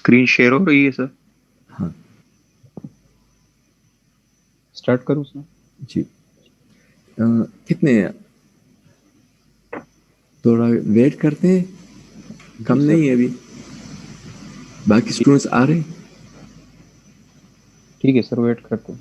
Screen share ہو رہی ہے سر؟ ہاں اسٹارٹ کروں سر؟ جی کتنے تھوڑا ویٹ کرتے ہیں، کم نہیں ہے ابھی، باقی اسٹوڈنٹس آ رہے ہیں. ٹھیک ہے سر، ویٹ کرتے ہیں.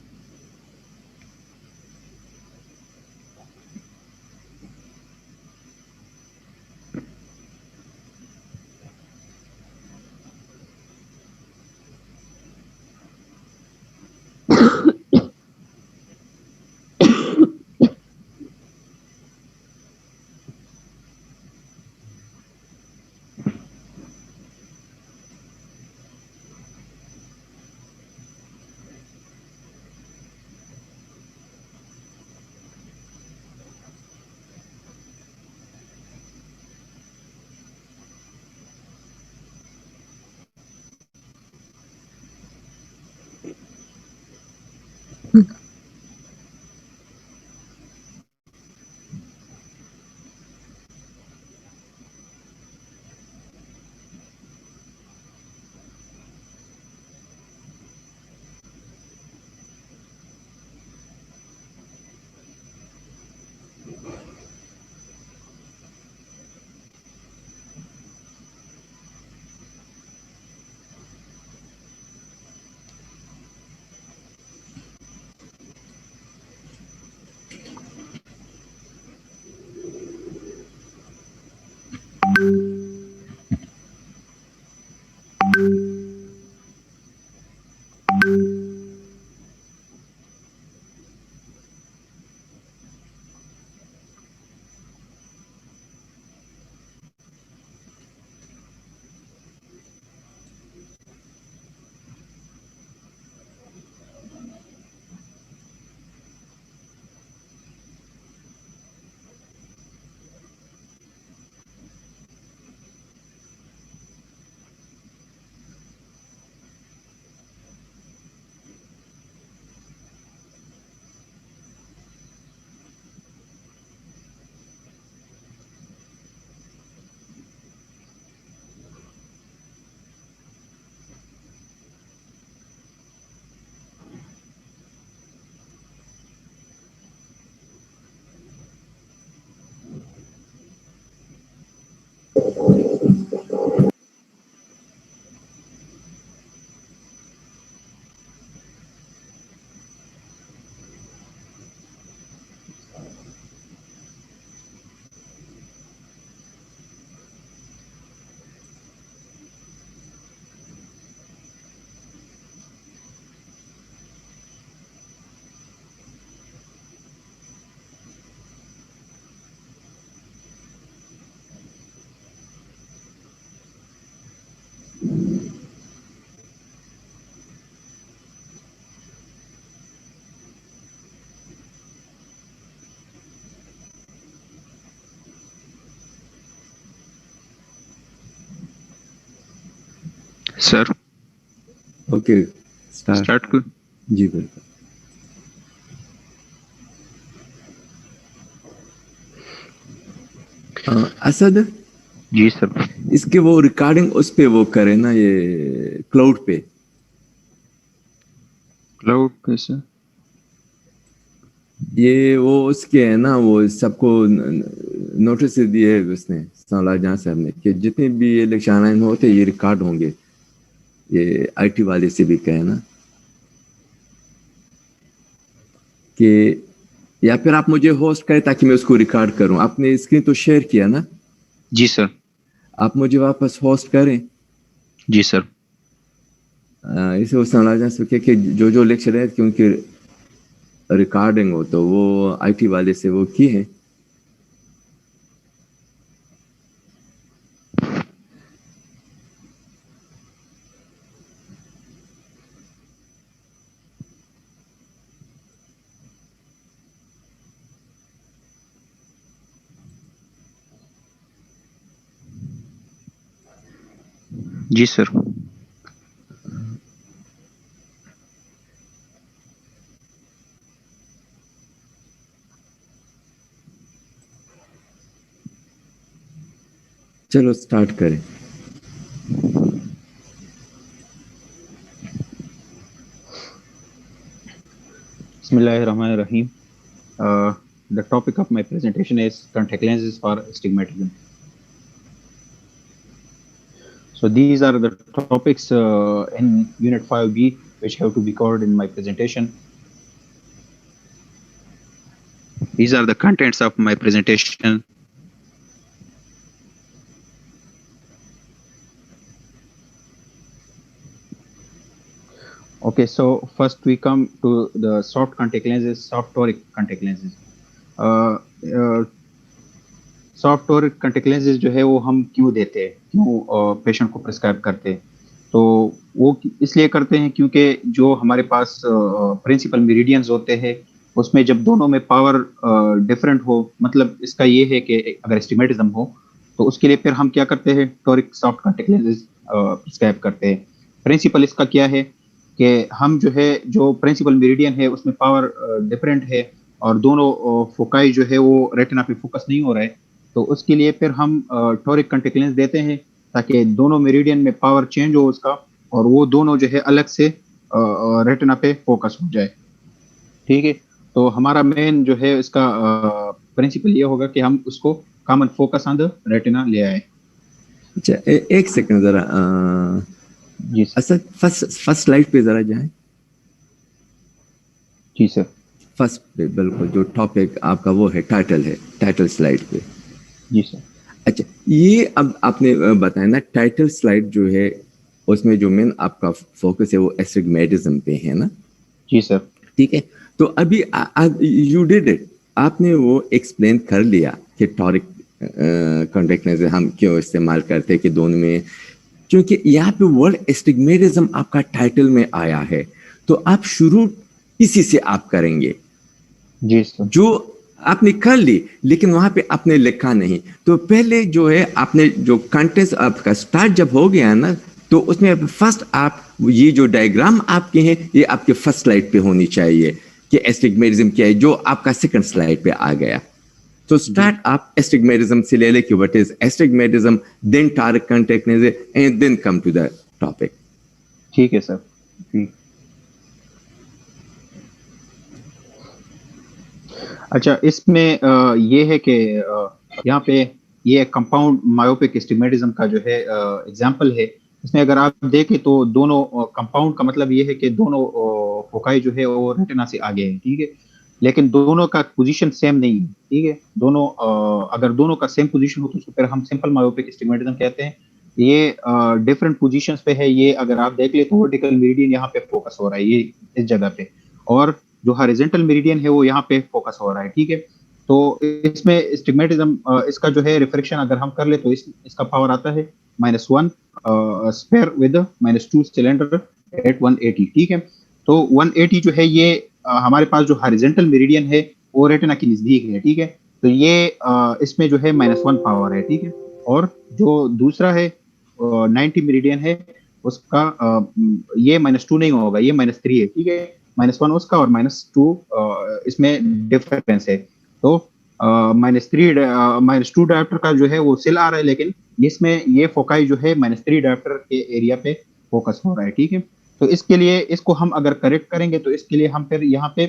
سر اوکے اسٹارٹ کروں؟ جی بالکل. اسد جی سر. اس کے وہ ریکارڈنگ اس پہ وہ کرے نا، یہ کلاؤڈ پہ. کلاؤڈ پہ سر؟ یہ وہ اس کے ہے نا، وہ سب کو نوٹس دیے اس نے، سالار جہاں صاحب نے، کہ جتنے بھی یہ الیکشن ہوتے یہ ریکارڈ ہوں گے. یہ آئی ٹی والے سے بھی کہے نا کہ، یا پھر آپ مجھے ہوسٹ کریں تاکہ میں اس کو ریکارڈ کروں. آپ نے اسکرین تو شیئر کیا نا؟ جی سر. آپ مجھے واپس ہوسٹ کریں. جی سر. اسے اس سالار سے کہ جو لیکچر ہے، کیونکہ ریکارڈنگ ہو تو وہ آئی ٹی والے سے وہ کی ہے. جی سر. چلو اسٹارٹ کریں. Bismillahirrahmanirrahim. The topic of my presentation is contact lenses for astigmatism. So these are the topics in Unit 5B which have to be covered in my presentation. These are the contents of my presentation. Okay, so first we come to the soft contact lenses, soft toric contact lenses. Soft toric contact lenses जो है वो हम क्यों देते हैं, क्यों patient को prescribe करते हैं, तो वो इसलिए करते हैं क्योंकि जो हमारे पास प्रिंसिपल मेरिडियंस होते हैं उसमें जब दोनों में पावर डिफरेंट हो, मतलब इसका ये है कि अगर एस्टिग्मेटिज्म हो तो उसके लिए फिर हम क्या करते हैं, toric soft contact lenses prescribe करते हैं. प्रिंसिपल इसका क्या है कि हम जो है जो प्रिंसिपल मेरिडियन है उसमें पावर डिफरेंट है और दोनों फोकाई जो है वो रेटिना पे फोकस नहीं हो रहा है, तो उसके लिए फिर हम टोरिक कॉन्टैक्ट लेंस देते हैं ताकि दोनों मेरिडियन में पावर चेंज हो उसका और वो दोनों जो है अलग से रेटिना पे फोकस हो जाए. ठीक है, तो हमारा मेन जो है इसका प्रिंसिपल ये होगा कि हम उसको common focus on the retina ले आए. अच्छा एक सेकंड जरा जी सर. फर्स्ट स्लाइड पे जरा जाएं. जी सर. फर्स्ट पे बिल्कुल जो टॉपिक आपका वो है टाइटल स्लाइड पे. जी सर. अच्छा ये अब आपने बताया ना टाइटल स्लाइड जो है उसमें जो मेन आपका फोकस है वो एस्टिग्मेटिज्म पे है ना. जी सर. ठीक है, तो अभी यू डिड इट, आपने वो एक्सप्लेन कर लिया कि टोरिक कॉन्टैक्ट लेंस हम क्यों इस्तेमाल करते हैं कि दोनों में, क्योंकि यहाँ पे वर्ड एस्टिग्मेटिज्म आपका टाइटल में आया है तो आप शुरू इसी से आप करेंगे. जी सर. जो आपने कर ली लेकिन वहां पे आपने लिखा नहीं, तो पहले जो है आपने जो कंटेंट आपका स्टार्ट जब हो गया ना तो उसमें फर्स्ट आप ये जो डायग्राम आपके हैं ये आपके फर्स्ट स्लाइड पे होनी चाहिए कि एस्टिग्मेटिज्म क्या है, जो आपका सेकंड स्लाइड पे आ गया. तो स्टार्ट आप एस्टिग्मेटिज्म से ले ले कि what is astigmatism, then toric contact lens and then come to the topic. ठीक है सर. ठीक. अच्छा, इसमें ये है कि यहाँ पे ये कंपाउंड मायोपिक एस्टिग्मेटिज्म का जो है एग्जांपल है. इसमें अगर आप देखें तो दोनों कंपाउंड का मतलब ये है कि दोनों फोकाई जो है वो रेटिना से आगे है. ठीक है, लेकिन दोनों का पोजीशन सेम नहीं है. ठीक है, दोनों अगर दोनों का सेम पोजीशन हो तो उसको फिर हम सिंपल मायोपिक एस्टिग्मेटिज्म कहते हैं. ये डिफरेंट पोजीशंस पे है. ये अगर आप देख ले तो वर्टिकल मेरिडियन यहाँ पे फोकस हो रहा है, ये इस जगह पे, और जो हॉरिजॉन्टल मेरिडियन है वो यहाँ पे फोकस हो रहा है. ठीक है, तो इसमें एस्टिग्मेटिज्म इसका जो है रिफ्रैक्शन अगर हम कर ले तो इसका पावर आता है -1 स्फीयर विद -2 सिलेंडर एट 180. ठीक है, तो 180 जो है ये हमारे पास जो हॉरिजॉन्टल मेरिडियन है वो रेटिना के नजदीक है. ठीक है, तो ये इसमें जो है -1 पावर है. ठीक है, और जो दूसरा है 90 मेरिडियन है उसका ये -2 नहीं होगा, ये -3 है. ठीक है, -1 उसका और -2 इसमें डिफरेंस है. तो -2 डायोप्टर का जो है वो सिल आ रहा है, लेकिन इसमें ये फोकाई जो है -3 डायोप्टर के एरिया पे फोकस हो रहा है. ठीक है, तो इसके लिए इसको हम अगर करेक्ट करेंगे तो इसके लिए हम फिर यहाँ पे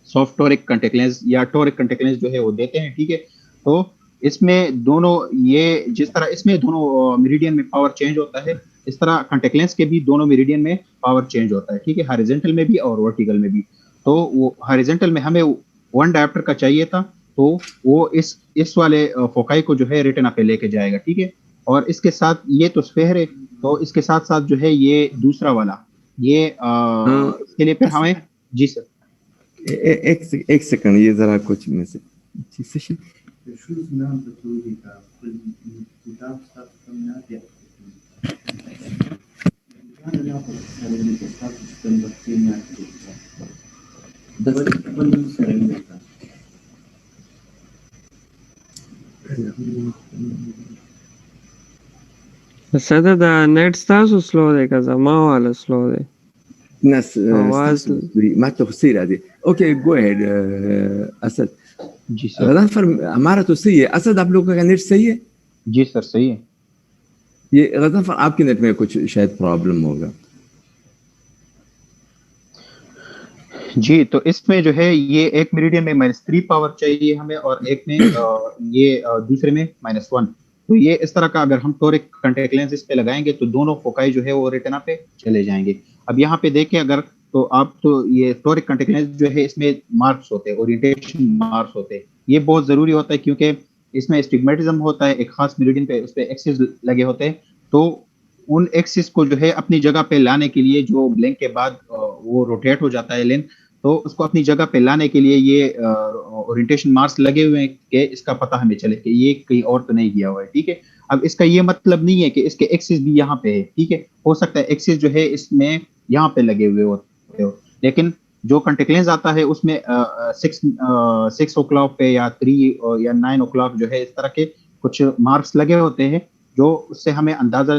सॉफ्ट टोरिक कॉन्टैक्ट लेंस या टोरिक कॉन्टैक्ट लेंस जो है वो देते हैं. ठीक है, तो इसमें दोनों ये जिस तरह इसमें दोनों मेरिडियन में पावर चेंज होता है, इस तरह कॉन्टैक्ट लेंस के भी दोनों मेरिडियन में पावर चेंज होता है. ठीक है, हॉरिजॉन्टल में भी और वर्टिकल में भी. तो वो हॉरिजॉन्टल में हमें 1 डायोप्टर का चाहिए था, तो वो इस वाले फोकाई को जो है रेटिना पे लेके जाएगा. ठीक है, और इसके साथ ये तो स्फीयर है, तो इसके साथ साथ जो है ये दूसरा वाला ये इसके लिए फिर हमें. जी सर. एक सेकंड ये जरा कुछ में से सेशन شو زمان بتقولي كتاب استخدمنا هذا ناخذ سنة تستخدم بكتيريا بس كل سنة ساده د نت تاسو سلو دی که زما والا سلو دی؟ ناس آواز ما تفسير هذه. اوكي جو اهيد اسد. जी सर. غضنفر हमारा तो सही है. असद आप लोगों का नेट सही है? जी सर सही है. ये गज़नफर आपके नेट में कुछ शायद प्रॉब्लम होगा. جی تو اس میں جو ہے یہ ایک میریڈین میں -3 پاور چاہیے ہمیں اور ایک میں یہ دوسرے میں -1. تو یہ اس طرح کا اگر ہم ٹورک کنٹیکٹ لینس اس پہ لگائیں گے تو دونوں فوکائی جو ہے وہ ریٹنا پہ چلے جائیں گے. اب یہاں پہ دیکھیں اگر تو آپ تو یہ ٹورک کنٹیکٹ لینس جو ہے اس میں مارکس ہوتے ہیں, اورینٹیشن مارکس ہوتے ہیں. یہ بہت ضروری ہوتا ہے کیونکہ اس میں اسٹگمیٹزم ہوتا ہے, ایک خاص میریڈین پہ اس پہ ایکسس لگے ہوتے ہیں. تو ان ایکسس کو جو ہے اپنی جگہ پہ لانے کے لیے جو بلینک کے بعد وہ روٹیٹ ہو جاتا ہے لینس, تو اس کو اپنی جگہ پہ لانے کے لیے یہ اورینٹیشن مارکس لگے ہوئے ہیں کہ اس کا پتہ ہمیں چلے کہ یہ کہیں اور تو نہیں گیا ہوا ہے. ٹھیک ہے, اب اس کا یہ مطلب نہیں ہے کہ اس کے ایکسس بھی یہاں پہ ہے. ٹھیک ہے, ہو سکتا ہے ایکسس جو ہے اس میں یہاں پہ لگے ہوئے ہوتے ہو, لیکن جو کنٹیکٹ لینس آتا ہے اس میں 6 o'clock پہ یا 3 یا 9 o'clock جو ہے اس طرح کے کچھ مارکس لگے ہوتے ہیں, جو اس سے ہمیں اندازہ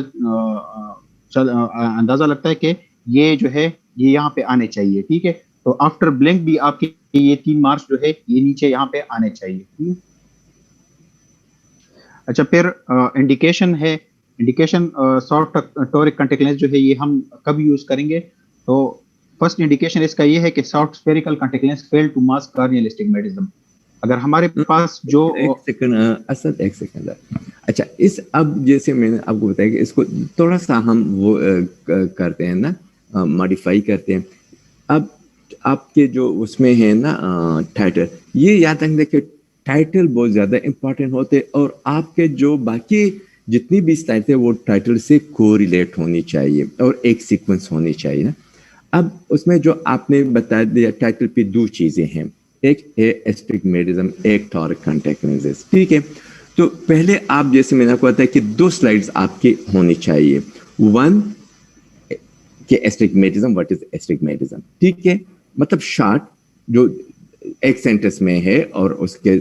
لگتا ہے کہ یہ جو ہے یہ یہاں پہ آنے چاہیے. ٹھیک ہے, تو آفٹر بلنک بھی آپ کے یہ 3 مارکس جو ہے یہ نیچے یہاں پہ آنے چاہیے. اچھا, پھر انڈیکیشن ہے. انڈیکیشن سافٹ ٹورک کنٹیکٹ لینس جو ہے یہ ہم کب یوز کریں گے؟ تو فرسٹ انڈیکیشن اس کا یہ ہے کہ soft spherical contact lens fail to mask corneal astigmatism. اگر ہمارے پاس جو ایک سیکنڈ اچھا, اس اب جیسے میں نے آپ کو بتایا کہ اس کو تھوڑا سا ہم وہ کرتے ہیں نا, ماڈیفائی کرتے ہیں. اب آپ کے جو اس میں ہے نا ٹائٹل, یہ یاد رکھیں کہ ٹائٹل بہت زیادہ امپورٹنٹ ہوتے, اور آپ کے جو باقی جتنی بھی اسٹائل ہے وہ ٹائٹل سے کو ریلیٹ ہونی چاہیے اور ایک سیکوینس ہونی چاہیے نا. اب اس میں جو آپ نے بتا دیا ٹائٹل پہ 2 چیزیں ہیں, ایک ہے اسٹگمیٹزم, ایک ٹورک کنٹیکٹ لینسز. ٹھیک ہے, تو پہلے آپ جیسے میں نے آپ کو بتایا کہ 2 سلائڈز آپ کی ہونی چاہیے. 1 کہ اسٹگمیٹزم, واٹ از اسٹگمیٹزم. ٹھیک ہے, مطلب شارٹ جو ایک سینٹنس میں ہے اور اس کے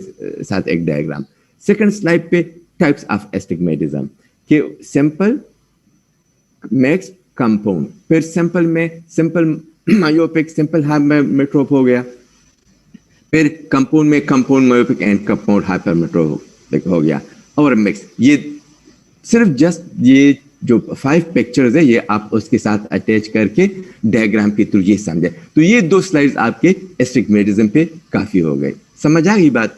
ساتھ ایک ڈائیگرام. سیکنڈ سلائڈ پہ ٹائپس آف اسٹگمیٹزم کہ سمپل, میکس, کمپاؤنڈ. پھر سمپل میں سمپل مایوپک, سمپل ہائپرمیٹروپ ہو گیا. پھر کمپاؤنڈ میں کمپاؤنڈ مایوپک اینڈ کمپاؤنڈ ہائپرمیٹروپ ہو گیا. اور مکس, یہ صرف جسٹ یہ جو 5 پکچرز ہے یہ آپ اس کے ساتھ اٹیچ کر کے ڈائیگرام کے تھرو یہ سمجھے. تو یہ 2 سلائڈز آپ کے اسٹگمیٹزم پہ کافی ہو گئے. سمجھ آ گئی بات؟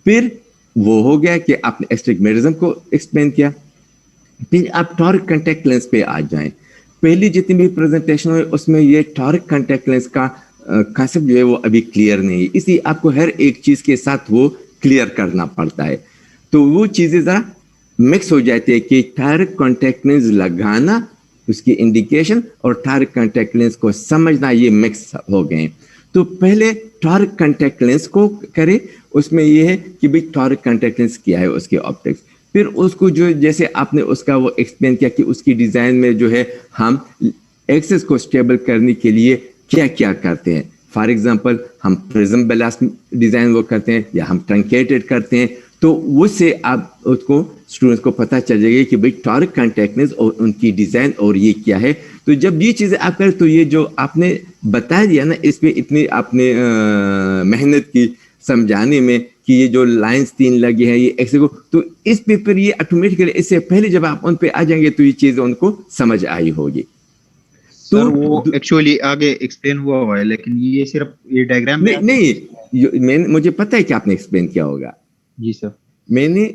پھر وہ ہو گیا کہ آپ نے اسٹگمیٹزم کو ایکسپلین کیا. پھر آپ ٹورک کنٹیکٹ لینس پہ آ جائیں. پہلی جتنی بھی پریزنٹیشن ہوئی اس میں یہ ٹورک کنٹیکٹ لینس کا کانسیپٹ جو ہے وہ ابھی کلیئر نہیں ہے, اس لیے آپ کو ہر ایک چیز کے ساتھ وہ کلیئر کرنا پڑتا ہے. تو وہ چیزیں ذرا مکس ہو جاتی ہے کہ ٹورک کنٹیکٹ لینس لگانا, اس کی انڈیکیشن, اور ٹورک کنٹیکٹ لینس کو سمجھنا, یہ مکس ہو گئے. تو پہلے ٹورک کنٹیکٹ لینس کو کرے, اس میں یہ ہے کہ بھائی ٹورک کنٹیکٹ لینس کیا ہے, اس کے آپٹکس. پھر اس کو جو جیسے آپ نے اس کا وہ ایکسپلین کیا کہ اس کی ڈیزائن میں جو ہے ہم ایکسس کو اسٹیبل کرنے کے لیے کیا کیا کرتے ہیں. فار ایگزامپل ہم پرزم بیلاس ڈیزائن وہ کرتے ہیں یا ہم ٹرنکیٹڈ کرتے ہیں. تو اس سے آپ اس کو اسٹوڈنٹس کو پتہ چل جائے گا کہ بھائی ٹورک کنٹیکٹ لینس اور ان کی ڈیزائن اور یہ کیا ہے. تو جب یہ چیزیں آپ کریں تو یہ جو آپ نے بتا دیا نا, اس پہ اتنی آپ نے محنت کی سمجھانے میں کہ یہ جو لائنز 3 لگے ہیں یہ ایکس کو, تو اس پیپر یہ آٹومیٹکلی اس سے پہلے جب آپ ان پہ آ جائیں گے تو یہ چیزیں ان کو سمجھ آئی ہوگی. سر وہ ایکچولی آگے ایکسپلین ہوا ہے, لیکن یہ صرف یہ ڈائیگرام نہیں, مجھے پتہ ہے کہ آپ نے ایکسپلین کیا ہوگا. جی سر, میں نے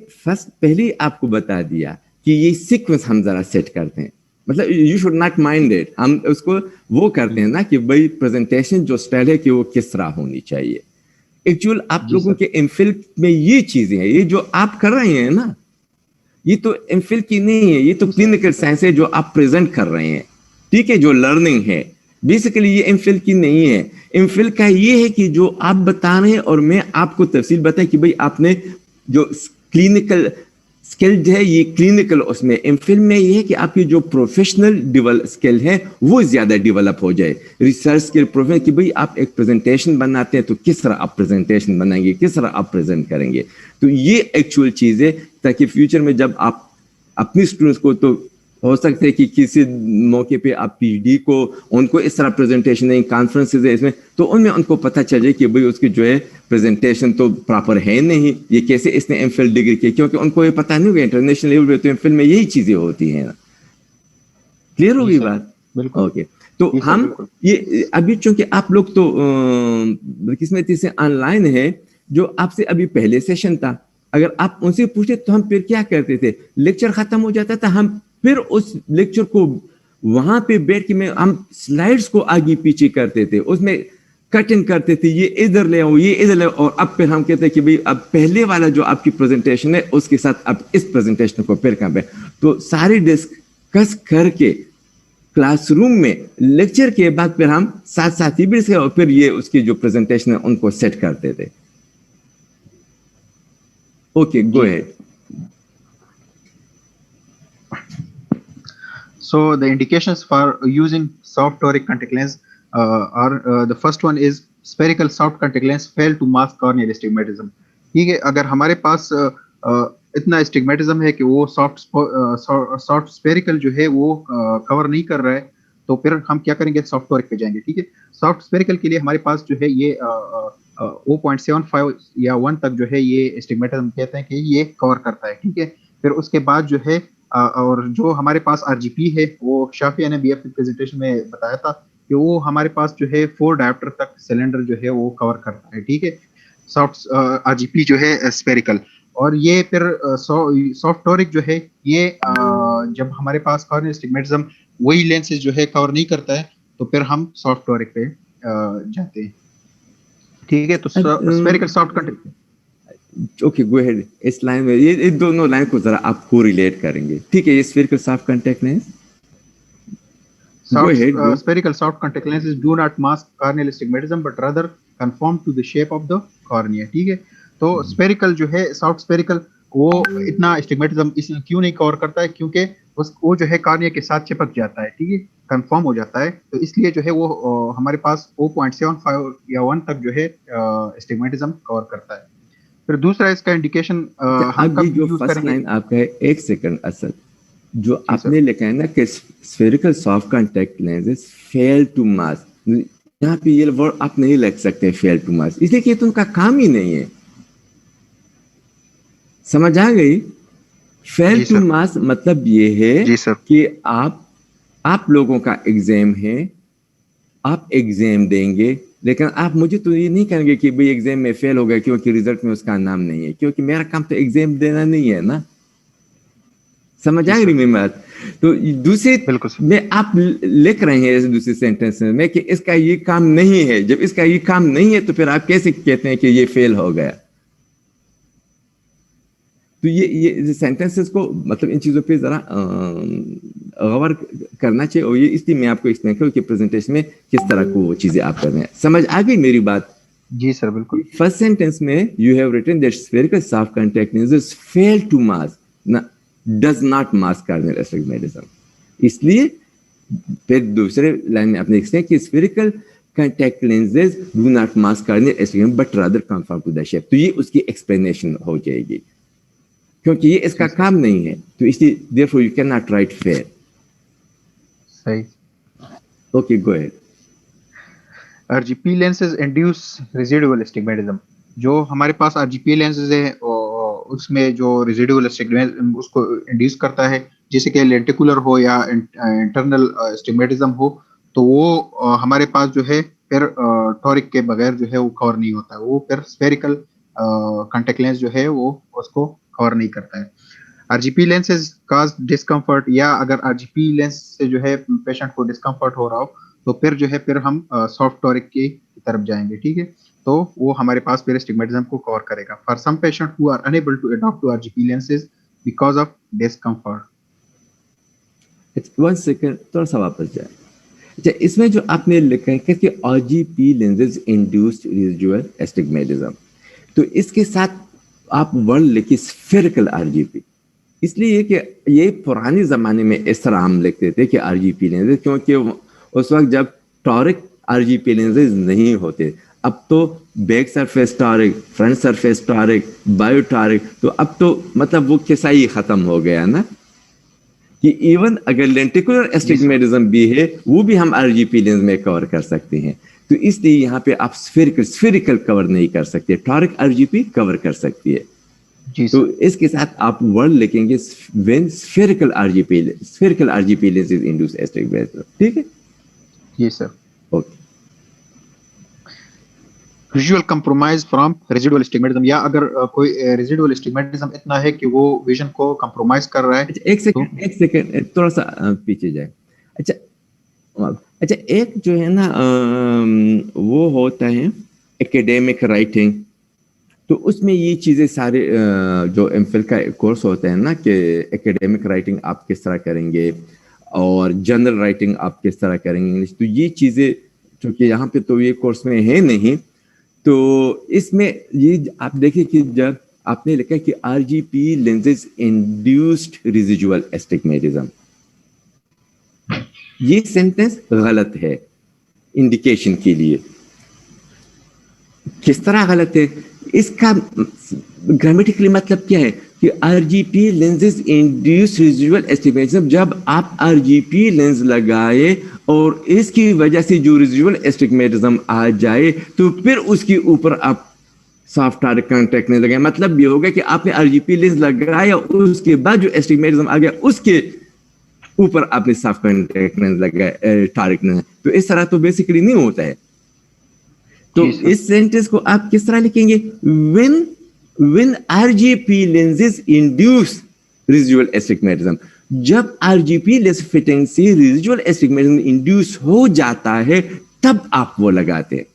پہلے آپ کو بتا دیا کہ یہ سیکوینس ہم ذرا سیٹ کرتے ہیں. مطلب you should not mind it, ہم اس کو وہ کرتے ہیں نا کہ بھائی پریزنٹیشن جو اسٹائل ہے کہ وہ کس طرح ہونی چاہیے. ایکچوئل آپ لوگوں کے انفل میں یہ چیزیں ہیں, یہ جو آپ کر رہے ہیں نا, یہ تو انفل کی نہیں ہے, یہ تو کلینکل سائنس ہے جو آپ پریزنٹ کر رہے ہیں. ٹھیک ہے, جو لرننگ ہے بیسیکلی یہ انفل کی نہیں ہے. انفل کا یہ ہے کہ جو آپ بتا رہے ہیں اور میں آپ کو تفصیل بتائیں کہ بھائی آپ نے جو کلینکل اسکل ہے یہ کلینکل, اس میں انفل میں یہ ہے کہ آپ کی جو پروفیشنل اسکل ہے وہ زیادہ ڈیولپ ہو جائے. ریسرچ کے پروفیشنل کہ بھئی آپ ایک پریزنٹیشن بناتے ہیں تو کس طرح آپ پریزنٹیشن بنائیں گے, کس طرح آپ پریزنٹ کریں گے. تو یہ ایکچوئل چیز ہے تاکہ فیوچر میں جب آپ اپنی اسٹوڈنٹس کو, تو ہو سکتا ہے کہ کسی موقع پہ آپ پی ایچ ڈی کو ان کو اس طرح پریزنٹیشن دیں, کانفرنسز ہے اس میں, تو ان میں ان کو پتہ چل جائے کہ بھئی اس کی جو ہے پریزنٹیشن تو پراپر ہے نہیں, یہ کیسے اس نے ایم فل ڈگری کی, کیونکہ ان کو یہ پتہ نہیں ہوگا انٹرنیشنل لیول پہ تو ایم فل میں یہی چیزیں ہوتی ہیں. کلیئر ہوگی بات؟ بالکل. اوکے, تو ہم یہ ابھی چونکہ آپ لوگ تو قسمتی سے آن لائن ہے، جو آپ سے ابھی پہلے سیشن تھا، اگر آپ ان سے پوچھتے تو ہم پھر کیا کرتے تھے، لیکچر ختم ہو جاتا تھا، ہم پھر اس لیکچر کو وہاں پہ بیٹھ کے ہم سلائڈز کو آگے پیچھے کرتے تھے، اس میں کٹنگ کرتے تھے، یہ ادھر لے آؤ، یہ ادھر لے آؤ، اور اب پھر ہم کہتے ہیں کہ بھئی اب پہلے والا جو آپ کی پریزنٹیشن ہے اس کے ساتھ اب اس پریزنٹیشن کو پھر کر تو ساری ڈسکس کر کے کلاس روم میں لیکچر کے بعد پھر ہم ساتھ ساتھی بھی سے اور پھر یہ اس کی جو پریزنٹیشن ہے ان کو سیٹ کرتے تھے. Okay go ahead. So the indications for using soft toric contact lens are the first one is spherical soft contact lens fail to mask corneal astigmatism. ٹھیک ہے، اگر ہمارے پاس اتنا اسٹگمیٹزم ہے کہ وہ سافٹ اسپیریکل جو ہے وہ کور نہیں کر رہا ہے، تو پھر ہم کیا کریں گے، سافٹ ٹورک پہ جائیں گے. ٹھیک ہے، سافٹ اسپیریکل کے لیے ہمارے پاس جو ہے یہ 0.75 یا 1 تک جو ہے یہ اسٹگمیٹزم کہتے ہیں کہ یہ کور کرتا ہے. ٹھیک ہے، پھر اس کے بعد جو ہے اور جو ہمارے پاس آر جی پی ہے، وہ شافیہ نے بی ایف کی پریزنٹیشن میں بتایا تھا کہ وہ ہمارے پاس جو ہے 4 ڈائپٹر تک سلنڈر جو ہے وہ کور کرتا ہے. ٹھیک ہے، سافٹ آر جی پی جو ہے اسپیریکل. اور یہ پھر سافٹ ٹورک جو ہے یہ جب ہمارے پاس کارنیل اسٹگمیٹزم وہی لینسز جو ہے کور نہیں کرتا ہے تو پھر ہم سافٹ ٹورک پہ جاتے ہیں. ٹھیک ہے، تو spherical soft contact. Okay go ahead. اس لائن میں یہ دونوں لائن کو ذرا آپ کو ریلیٹ کریں گے. ٹھیک ہے، یہ spherical soft contact lens. Spherical soft contact lenses do not mask corneal astigmatism but rather conform to the shape of the cornea. ٹھیک ہے، تو اسپیریکل جو ہے سافٹ اسپیریکل وہ اتنا اسٹگمیٹزم اس کیوں نہیں کور کرتا ہے، کیونکہ وہ جو ہے کارنیا کے ساتھ چپک جاتا ہے. ٹھیک ہے، کنفارم ہو جاتا ہے، تو اس لیے جو ہے وہ ہمارے پاس 0.75 یا 1 تک جو ہے اسٹگمیٹزم کور کرتا ہے. پھر دوسرا اس کا انڈیکیشن ہم کب یوز کریں گے. آپ کا ہے 1 سیکنڈ اسد جو آپ نے لکھا ہے نا کہ spherical soft contact lenses fail to mask، یہاں پہ یہ ورڈ آپ نہیں لکھ سکتے fail to mask، اس لیے کہ تو ان کا کام ہی نہیں ہے. سمجھ آ گئی؟ fail to mask مطلب یہ ہے کہ آپ لوگوں کا ایگزام ہے، آپ ایگزام دیں گے، لیکن آپ مجھے تو یہ نہیں کہیں گے کہ بھئی ایگزام میں فیل ہو گیا کیونکہ ریزلٹ میں اس کا نام نہیں ہے، کیونکہ میرا کام تو ایگزام دینا نہیں ہے نا. سمجھ آ گئی میری بات؟ تو دوسرے میں آپ لکھ رہے ہیں دوسرے سینٹینس میں کہ اس کا یہ کام نہیں ہے. جب اس کا یہ کام نہیں ہے تو پھر آپ کیسے کہتے ہیں کہ یہ فیل ہو گیا؟ تو یہ سینٹینسز کو مطلب ان چیزوں پہ ذرا غور کرنا چاہیے، اور یہ اس لیے میں آپ کو ایکسپلین کروں کہ پریزنٹیشن میں کس طرح کو وہ چیزیں آپ کر رہے ہیں. سمجھ آ گئی میری بات؟ جی سر بالکل. فرسٹ سینٹینس میں you have written that spherical soft contact lenses fail to mask does not mask corneal astigmatism. اس لیے پھر دوسرے لائن میں آپ نے دیکھتے ہیں کہ spherical contact lenses do not mask corneal astigmatism but rather conform to the shape. تو یہ اس کی ایکسپلینیشن ہو جائے گی، کیونکہ یہ اس کا کام نہیں ہے، تو اس لیے therefore you cannot write fail. صحیح. Okay go ahead. R G P lenses induce residual astigmatism. جو ہمارے پاس آر جی پی لینسز ہیں اس میں جو ریزیڈول اسٹگمیٹزم اس کو انڈیوس کرتا ہے، جیسے کہ لینٹیکولر ہو یا انٹرنل اسٹگمیٹزم ہو، تو وہ ہمارے پاس جو ہے پھر ٹورک کے بغیر جو ہے وہ کور نہیں ہوتا ہے، وہ پھر اسفیریکل کانٹیکٹ لینس جو ہے وہ اس کو کور نہیں کرتا ہے. Are G P lenses cause discomfort, یا اگر آر جی پی لینس سے جو ہے پیشنٹ کو ڈسکمفرٹ ہو رہا ہو تو پھر جو ہے پھر ہم سافٹ ٹورک کی طرف جائیں گے. ٹھیک ہے، تو وہ ہمارے پاس پھر اسٹگمیٹزم کو کور کرے گا. For some patient who are unable to adapt to R G P lenses because of discomfort. 1 second تھوڑا سا واپس جائے. اچھا، اس میں جو آپ نے لکھا ہے کہ are G P lenses induced residual اسٹگمیٹزم، تو اس کے ساتھ آپ ورڈ لکھیں اسفیریکل آر جی پی. اس لیے کہ یہ پرانے زمانے میں اس طرح ہم لکھتے تھے کہ آر جی پی لینسز، کیونکہ اس وقت جب ٹورک آر جی پی لینسز نہیں ہوتے. اب تو back surface toric, front surface toric, bitoric, تو اب تو مطلب وہ قصہ ہی ختم ہو گیا نا، کہ ایون اگر لینٹیکولر اسٹگمیٹزم بھی ہے وہ بھی ہم آر جی پی لینس میں کور کر سکتے ہیں. تو اس لیے یہاں پہ آپ اسفیریکل کور نہیں کر سکتے، ٹورک آر جی پی کور کر سکتی ہے. تو اس کے ساتھ آپ ورڈ لکھیں گے when spherical RGP lenses induce astigmatism. ٹھیک ہے जी sir. Okay. Visual compromise from residual astigmatism, या अगर कोई रेजिडुअल एस्टिग्मेटिज्म इतना है कि वो विजन को कंप्रोमाइज कर रहा है. अच्छा एक सेकंड थोड़ा सा पीछे जाए. अच्छा एक जो है ना वो होता है एकेडमिक राइटिंग, तो उसमें ये चीज़ें सारे जो एमफिल का कोर्स होता है ना कि एकेडमिक राइटिंग आप किस तरह करेंगे और जनरल राइटिंग आप किस तरह करेंगे इंग्लिश, तो ये चीज़ें चूँकि यहाँ पे तो ये कोर्स में है नहीं, तो इसमें ये आप देखिए कि जब आपने लिखा कि RGP lenses induced residual astigmatism, ये सेंटेंस गलत है इंडिकेशन के लिए. किस तरह गलत है? इसका ग्रामेटिकली मतलब क्या है कि RGP lenses induce residual astigmatism, जब आप आरजीपी लेंस लगाए और इसकी वजह से जो रेजिडुअल एस्टिग्मेटिज्म आ जाए तो फिर उसके ऊपर आप सॉफ्ट टारगेट कांटेक्ट नहीं लगाए. मतलब ये होगा कि आपने आरजीपी लेंस लगाया, उसके बाद जो एस्टिग्मेटिज्म आ गया उसके ऊपर आपने सॉफ्ट कांटेक्ट लेंस लगाया टारगेट नहीं. तो इस तरह तो बेसिकली नहीं होता है. तो इस सेंटेंस को आप किस तरह लिखेंगे? when RGP lenses induce residual astigmatism, जब RGP लेंस फिटिंग से residual astigmatism इंड्यूस हो जाता है तब आप वो लगाते हैं.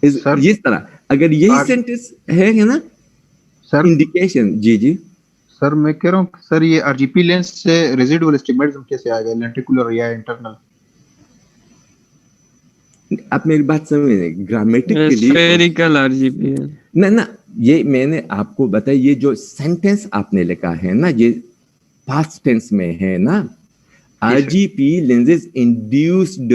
इस तरह अगर यही सेंटेंस है ना सर, इंडिकेशन. जी सर मैं कह रहा हूँ सर, ये आरजीपी लेंस से रेजिडुअल एस्टिग्मेटिज्म कैसे आ गया, लेंटिकुलर या इंटरनल? आप मेरी बात समझे, ग्रामेटिकली स्फेरिकल आरजीपी है ना. ये मैंने आपको बताया, ये जो सेंटेंस आपने लिखा है ना, ये पास्ट टेंस में है ना. RGP lenses induced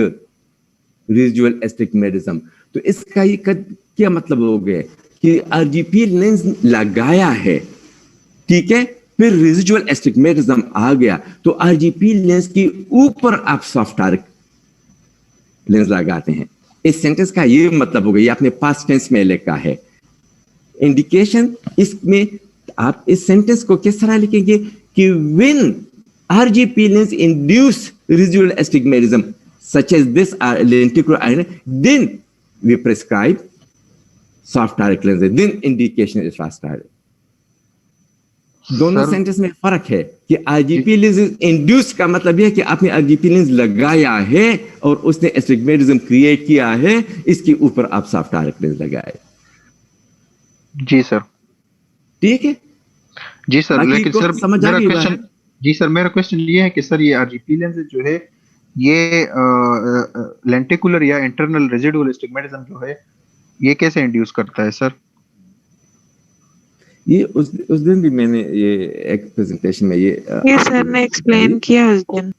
residual astigmatism, तो इसका ये क्या मतलब हो गया कि आरजीपी लेंस लगाया है, ठीक है, फिर रेजिडुअल एस्टिग्मेटिज्म आ गया, तो आरजीपी लेंस के ऊपर आप सॉफ्ट टारगेट लेंस लगाते हैं. इस सेंटेंस का ये मतलब हो गया. ये आपने पास्ट टेंस में लिखा है. इंडिकेशन इसमें आप इस सेंटेंस को किस तरह लिखेंगे कि when RGP lens induce residual astigmatism such as this lenticular iron, then we prescribe soft target lens, then indication is fast target. दोनों सेंटेंस में फर्क है कि आरजीपी लेंस इंड्यूस का मतलब यह है कि आपने आरजीपी लेंस लगाया है और उसने एस्टिग्मेटिज्म क्रिएट किया है, इसके ऊपर आप सॉफ्ट टारगेट लेंस लगाए. जी सर. ठीक है जी सर. लेकिन सर मेरा क्वेश्चन, जी सर मेरा क्वेश्चन ये है कि सर ये आरजीपी लेंस जो है ये लेंटिकुलर या इंटरनल रेजिडुअल एस्टिग्मेटिज्म जो है ये कैसे इंड्यूस करता है सर? ये उस दिन भी मैंने ये एक प्रेजेंटेशन में ये सर ने एक्सप्लेन किया उस दिन.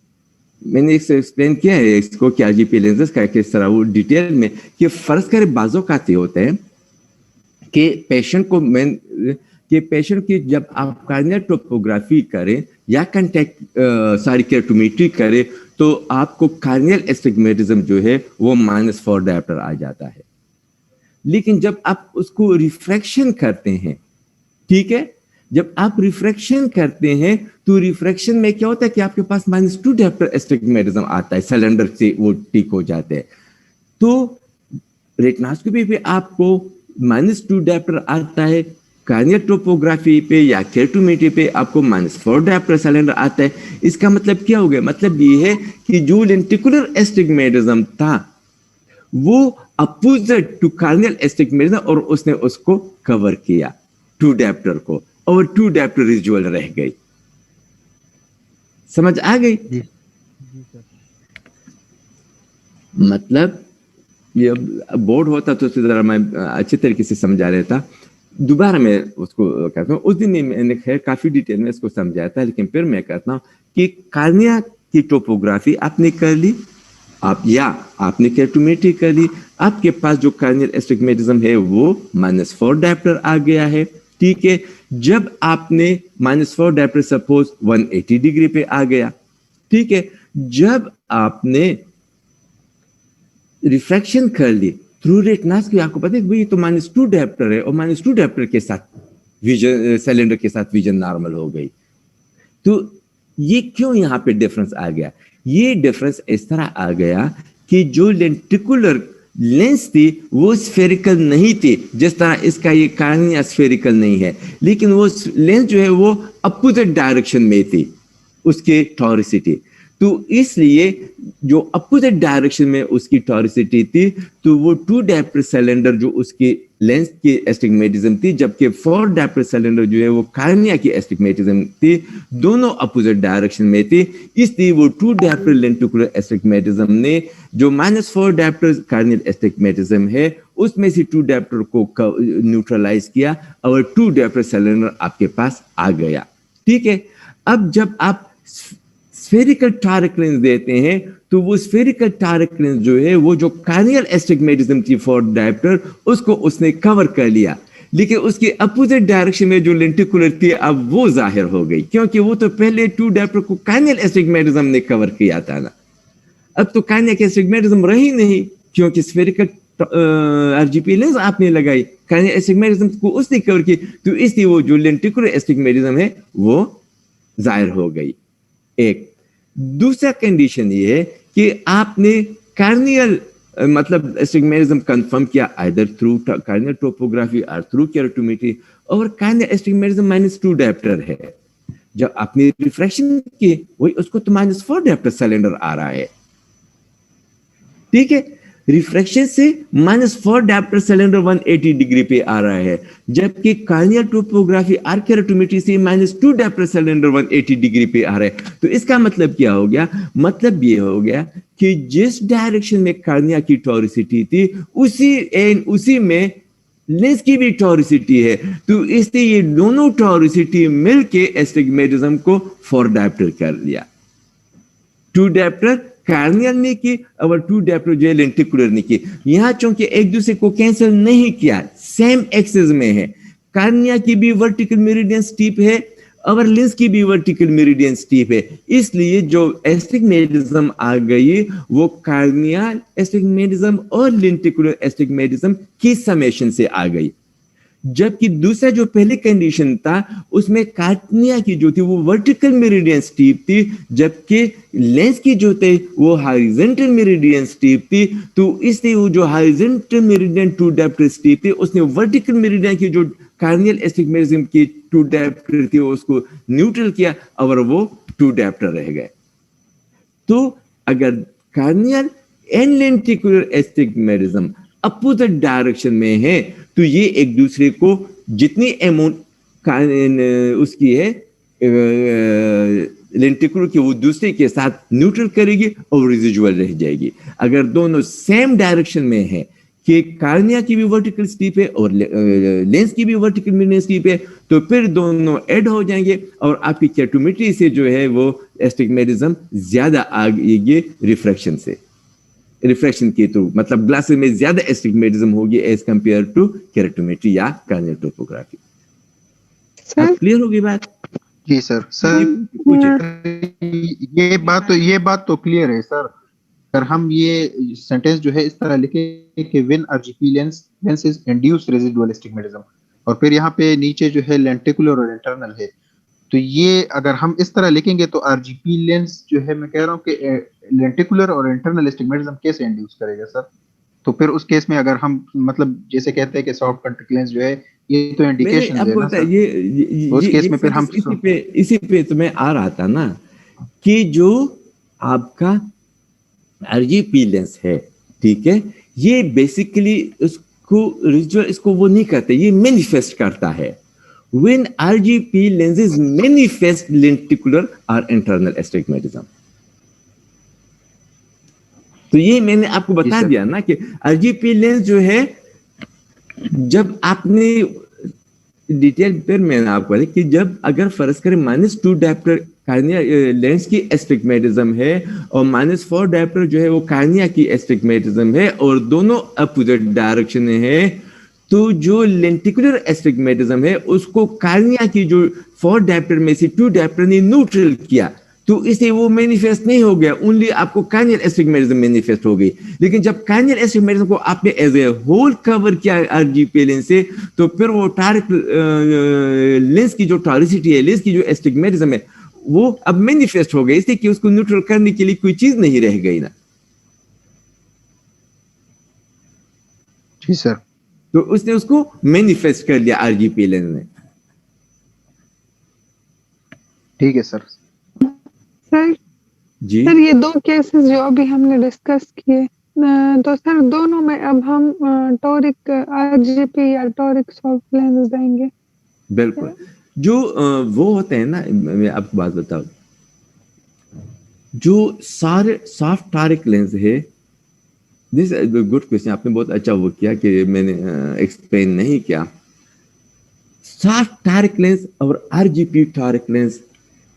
मैंने इससे एक्सप्लेन किया है इसको कि आरजीपी लेंसेज का किस तरह वो डिटेल में कि फर्ज करे बाजों का होता है कि पेशेंट की जब आप कार्नियल टोपोग्राफी करें या कांटेक्ट केराटोमेट्री करें तो आपको कार्नियल एस्टिग्मेटिज्म जो है वो -4 डायोप्टर आ जाता है. लेकिन जब आप उसको रिफ्रैक्शन करते हैं, ठीक है, जब आप रिफ्रैक्शन करते हैं तो रिफ्रैक्शन में क्या होता है कि आपके पास -2 डायोप्टर एस्टिग्मेटिज्म आता है, सिलेंडर से वो ठीक हो जाते हैं. तो रेटिनोस्कोपी पे आपको -2 डायोप्टर आता है, कार्नियल टोपोग्राफी पे या केराटोमेट्री पे आपको -4 डायोप्टर सिलेंडर आता है. इसका मतलब क्या हो गया? मतलब ये है कि जो लेंटिकुलर एस्टिग्मेटिज्म था वो अपोजिट टू कार्नियल एस्टिग्मेटिज्म और उसने उसको कवर किया 2 डायोप्टर को, और 2 डायोप्टर रेजिडुअल रह गई. समझ आ गई? मतलब ये बोर्ड होता तो जरा मैं अच्छी तरीके से समझा रहा था. दोबारा मैं उसको कहता हूँ. उस दिन मैंने खैर काफी डिटेल में इसको समझाया था, लेकिन फिर मैं कहता हूँ कि कार्निया की टोपोग्राफी आपने कर ली, आपने केराटोमेट्री कर ली, आपके पास जो कार्नियल एस्टिग्मेटिज्म है वो -4 डायोप्टर आ गया है, ठीक है. जब आपने -4 डायोप्टर सपोज 180 डिग्री पे आ गया, ठीक है, जब आपने रिफ्रैक्शन कर ली थ्रू रेटिनास की, आपको पता है भाई तो -2 डायोप्टर है और -2 डायोप्टर के साथ विजन सिलेंडर के साथ विजन नॉर्मल हो गई. तो ये क्यों यहाँ पे डिफरेंस आ गया? ये डिफरेंस इस तरह आ गया कि जो लेंटिकुलर लेंस थी वो स्फेरिकल नहीं थी, जिस तरह इसका ये कार्निया स्फेरिकल नहीं है, लेकिन वो लेंस जो है वो अपोजिट डायरेक्शन में थी उसके टॉरिसिटी। तो इसलिए जो अपोजिट डायरेक्शन में उसकी टॉरिसिटी थी, तो वो 2 डायप्टर सिलेंडर जो उसकी लेंस की एस्टिग्मेटिज्म थी, जबकि 4 डायप्टर सिलेंडर जो है वो कार्निया की एस्टिग्मेटिज्म थी, दोनों अपोजिट डायरेक्शन में थी। इसलिए वो 2 डायप्टर लेंटिकुलर एस्टिग्मेटिज्म ने जो -4 डायप्टर कार्नियल एस्टिग्मेटिज्म है उसमें से 2 डायप्टर को न्यूट्रलाइज किया और 2 डायप्टर सिलेंडर आपके पास आ गया। ठीक है, अब जब आप स्फेरिकल टारिक लेंस देते हैं तो वो स्फेरिकल टारिक लेंस जो है वो जो कार्नियल एस्टिग्मेटिज्म थी 4 डायप्टर उसको उसने कवर कर लिया, लेकिन उसके अपोजिट डायरेक्शन में जो लेंटिकुलर थी अब वो जाहिर हो गई, क्योंकि वो तो पहले 2 डायप्टर को कार्नियल एस्टिग्मेटिज्म ने कवर किया था ना। अब तो कार्नियल एस्टिग्मेटिज्म रही नहीं, क्योंकि स्फेरिकल आरजीपी लेंस आपने लगाई, कार्नियल एस्टिग्मेटिज्म को उसने कवर की, तो इसलिए वो जो लेंटिकुलर एस्टिग्मेटिज्म है वो जाहिर हो गई। एक दूसरा कंडीशन ये है कि आपने कार्नियल मतलब एस्टिग्मेटिज्म कंफर्म किया आइदर थ्रू कार्नियल टोपोग्राफी और थ्रू केराटोमेट्री, और कार्नियल एस्टिग्मेटिज्म -2 डायप्टर है। जब आपने रिफ्रैक्शन की वही उसको तो -4 डायप्टर सिलेंडर आ रहा है। ठीक है, रिफ्रैक्शन से -4 डायप्टर सिलेंडर 180 डिग्री पे आ रहा है, जबकि कार्नियल टोपोग्राफी और केराटोमेट्री से -2 डायप्टर सिलेंडर 180 डिग्री पे आ रहा है। तो इसका मतलब क्या हो गया? मतलब ये हो गया कि जिस डायरेक्शन में कार्निया की टॉरिसिटी थी उसी में लेंस की भी टॉरिसिटी है, तो इसलिए ये दोनों टॉरिसिटी मिलके एस्टिग्मेटिज्म को 4 डायप्टर कर लिया। 2 डायप्टर कार्नियल ने की और 2 डायप्टर जो है लेंटिकुलर ने की। यहां चूंकि एक दूसरे को कैंसिल नहीं किया, सेम एक्सिस में है, कार्निया की भी वर्टिकल मेरिडियन स्टीप है और लेंस की भी वर्टिकल मेरिडियन स्टीप है, इसलिए जो एस्टिग्मेटिज्म आ गई वो कार्नियल एस्टिग्मेटिज्म और लेंटिकुलर एस्टिग्मेटिज्म की समेशन से आ गई। जबकि दूसरा जो पहले कंडीशन था उसमें कार्निया की जो थी वो वर्टिकल मेरिडियन स्टीप थी, जबकि लेंस की जो थी वो हॉरिजॉन्टल मेरिडियन स्टीप थी। तो इसलिए वो जो हॉरिजॉन्टल मेरिडियन 2 डायप्टर स्टीप थी उसने वर्टिकल मेरिडियन की जो कार्नियल एस्टिग्मेटिज्म की 2 डायप्टर थी उसको न्यूट्रल किया और वो 2 डायप्टर रह गए। तो अगर corneal and lenticular astigmatism opposite direction में है तो ये एक दूसरे को जितनी अमाउंट उसकी है लेंटिकुलर की वो दूसरे के साथ न्यूट्रल करेगी और रेजिडुअल रह जाएगी। अगर दोनों सेम डायरेक्शन में है कि कार्निया की भी वर्टिकल स्टीप है और लेंस की भी वर्टिकल मेरिडियन स्टीप है, तो फिर दोनों ऐड हो जाएंगे और आपकी केराटोमेट्री से जो है वो एस्टिग्मेटिज्म ज्यादा आएगी रिफ्रैक्शन से, रिफ्रैक्शन के थ्रू, मतलब ग्लासेस में ज्यादा एस्टिग्मेटिज्म होगी एज कंपेयर टू केराटोमेट्री या कार्नियल टोपोग्राफी। क्लियर होगी बात? जी सर। ये बात तो क्लियर है सर। अगर हम ये सेंटेंस जो है इस तरह लिखे कि when RGP lens is induced residual astigmatism, और फिर यहाँ पे नीचे जो है लेंटिकुलर और इंटरनल है, तो ये अगर हम इस तरह लिखेंगे तो आरजीपी लेंस जो है मैं कह रहा हूँ कि लेंटिकुलर और इंटरनल एस्टिग्मेटिज्म कैसे इंड्यूस करेगा सर? तो फिर उस केस में अगर हम मतलब जैसे कहते हैं कि सॉफ्ट कॉन्टैक्ट लेंस जो है ये तो इंडिकेशन है ना सर, ये उस केस में फिर हम इसी पे तो मैं आ रहा था ना कि जो आपका आरजीपी लेंस है, ठीक है, ये बेसिकली इसको वो नहीं करते, ये मैनिफेस्ट करता है। When RGP lenses manifest lenticular or internal astigmatism, तो ये मैंने आपको बता दिया ना कि RGP लेंस जो है, जब आपने डिटेल पर मैंने आपको बताया कि जब अगर फर्ज करें -2 डायप्टर कार्निया लेंस की एस्टिग्मेटिज्म है और -4 डायप्टर जो है वो कार्निया की एस्टिग्मेटिज्म है और दोनों अपोजिट डायरेक्शन में है, तो जो लेंटिकुलर एस्टिग्मेटिज्म है उसको कार्निया की जो 4 डायप्टर में से 2 डायप्टर ने न्यूट्रल किया, तो इससे वो मैनिफेस्ट नहीं हो गया, ओनली आपको कार्नियल एस्टिग्मेटिज्म मैनिफेस्ट हो गई। लेकिन जब कार्नियल एस्टिग्मेटिज्म को आपने एज ए होल कवर किया आरजीपी लेंस से, तो फिर वो टारिक लेंस की जो टॉरिसिटी है, लेंस की जो एस्टिग्मेटिज्म है, وہ اب مینیفیسٹ ہو گئی اس لیے کہ اس کو نیوٹرل کرنے کے لیے کوئی چیز نہیں رہ گئی نا. جی سر. تو اس نے اس کو مینیفیسٹ کر لیا آر جی پی لینس نے. ٹھیک ہے سر. سر جی سر یہ دو کیسز جو ابھی ہم نے ڈسکس کیے تو سر دونوں میں اب ہم ٹورک آر جی پی یا ٹورک سافٹ لینس دیں گے. بالکل. جو وہ ہوتے ہیں نا, میں آپ کو بات بتاؤں, جو سارے سافٹ ٹارک لینس ہے, دس گڈ کوشچن, آپ نے بہت اچھا وہ کیا کہ میں نے ایکسپلین نہیں کیا. سافٹ ٹارک لینس اور are G P talk lens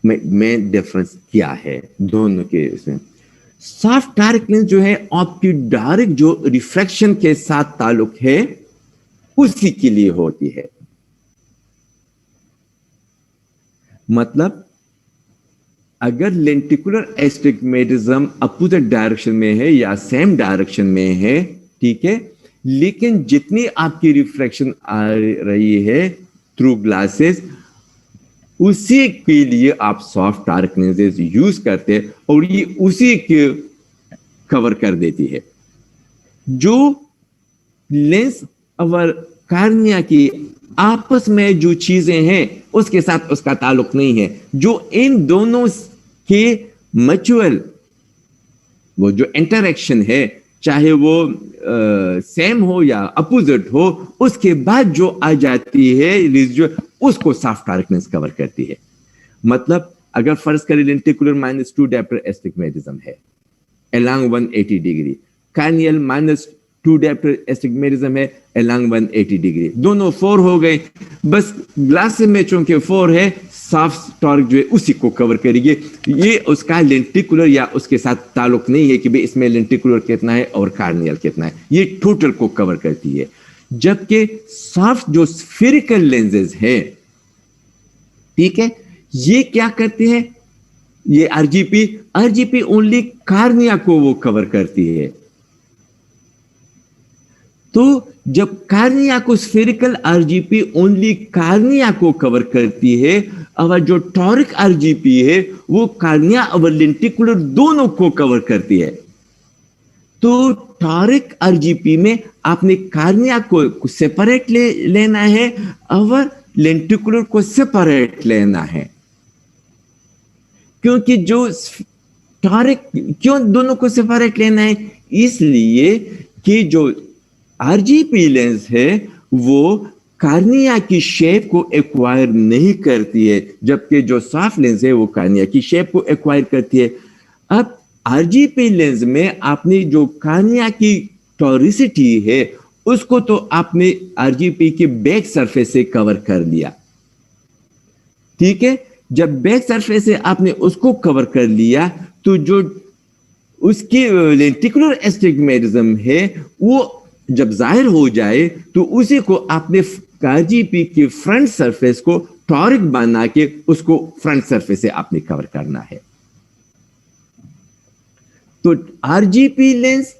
میں ڈفرنس کیا ہے دونوں کے اس میں. سافٹ ٹارک لینس جو ہے آپ کی ڈائریکٹ جو ریفلیکشن کے ساتھ تعلق ہے اسی کے لیے ہوتی ہے. مطلب اگر لینٹیکولر اسٹگمیٹزم اپوزٹ ڈائریکشن میں ہے یا سیم ڈائریکشن میں ہے, ٹھیک ہے, لیکن جتنی آپ کی ریفلیکشن آ رہی ہے تھرو گلاسز, اسی کے لیے آپ سافٹ ٹارک لینسز یوز کرتے ہیں اور یہ اسی کے کور کر دیتی ہے. جو لینس اور کارنیا کی آپس میں جو چیزیں ہیں اس کے ساتھ اس کا تعلق نہیں ہے. جو ان دونوں کے میچول وہ جو انٹریکشن ہے, چاہے وہ سیم ہو یا اپوزٹ ہو, اس کے بعد جو آ جاتی ہے ریزیڈیول, اس کو سافٹ ٹارک لینس کور کرتی ہے. مطلب اگر فرض کریں لینٹیکولر -2 ڈیپٹر اسٹگمیٹزم ہے along 180 ڈگری, کارنیل -2 ڈیپٹر اسٹگمیٹزم ہے along 180 ڈگری, دونوں 4 ہو گئے. بس گلاس میں چونکہ 4 ہے, سافٹ ٹارک جو ہے اسی کو کور کرے گی. یہ اس کا لینٹیکولر یا اس کے ساتھ تعلق نہیں ہے کہ بھئی اس میں لینٹیکولر کتنا ہے اور کارنیل کتنا ہے, یہ ٹوٹل کو کور کرتی ہے. جبکہ سافٹ جو سفیریکل لینزز ہے, ٹھیک ہے, یہ کیا کرتے ہیں, یہ are G P only cornea کو وہ کور کرتی ہے. تو جب کارنیا کو spherical are G P only cornea کو کور کرتی ہے, اور جو ٹورک آر جی پی ہے وہ کارنیا اور لینٹیکولر دونوں کو کور کرتی ہے. تو ٹورک آر جی پی میں آپ نے کارنیا کو سیپریٹ لینا ہے اور لینٹیکولر کو سیپریٹ لینا ہے. کیونکہ جو ٹورک کیوں دونوں کو سیپریٹ لینا ہے, اس لیے کہ جو آر جی پی لینس ہے وہ کارنیا کی شیپ کو ایکوائر نہیں کرتی ہے, جبکہ جو سافٹ لینس ہے وہ کارنیا کی شیپ کو ایکوائر کرتی ہے. اب آر جی پی لینس میں آپ نے جو کارنیا کی ٹوریسٹی ہے اس کو تو آپ نے آر جی پی کے بیک سرفیس سے کور کر دیا, ٹھیک ہے. جب بیک سرفیس سے آپ نے اس کو کور کر لیا تو جو اس کی لینٹیکولر اسٹگمیٹزم ہے وہ جب ظاہر ہو جائے تو اسی کو آپ نے آر جی پی کی فرنٹ سرفیس کو ٹورک بنا کے اس کو فرنٹ سرفیس سے آپ نے کور کرنا ہے. تو are G P lens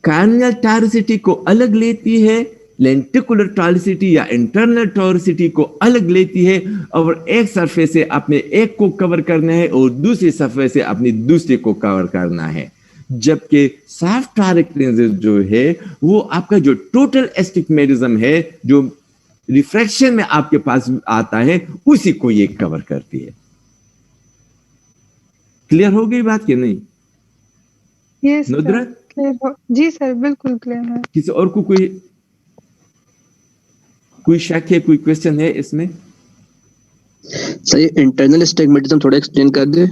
Cornell ٹارسٹی کو الگ لیتی ہے, لینٹیکولر ٹارسٹی یا انٹرنل ٹارسٹی کو الگ لیتی ہے, اور ایک سرفیس سے آپ نے ایک کو کور کرنا ہے اور دوسری سرفیس سے آپ نے دوسرے کو کور کرنا ہے. جبکہ سافٹ ٹارک لینس جو ہے وہ آپ کا جو ٹوٹل اسٹگمیٹزم ہے جو ریفریکشن میں آپ کے پاس آتا ہے اسی کو یہ کور کرتی ہے. کلیئر ہو گئی بات کہ نہیں؟ یس ندرت, جی سر بالکل کلیئر ہے. کسی اور کو کوئی شک ہے, کوئی کوشچن ہے اس میں؟ سر یہ انٹرنل اسٹگمیٹزم تھوڑا ایکسپلین کر دیں.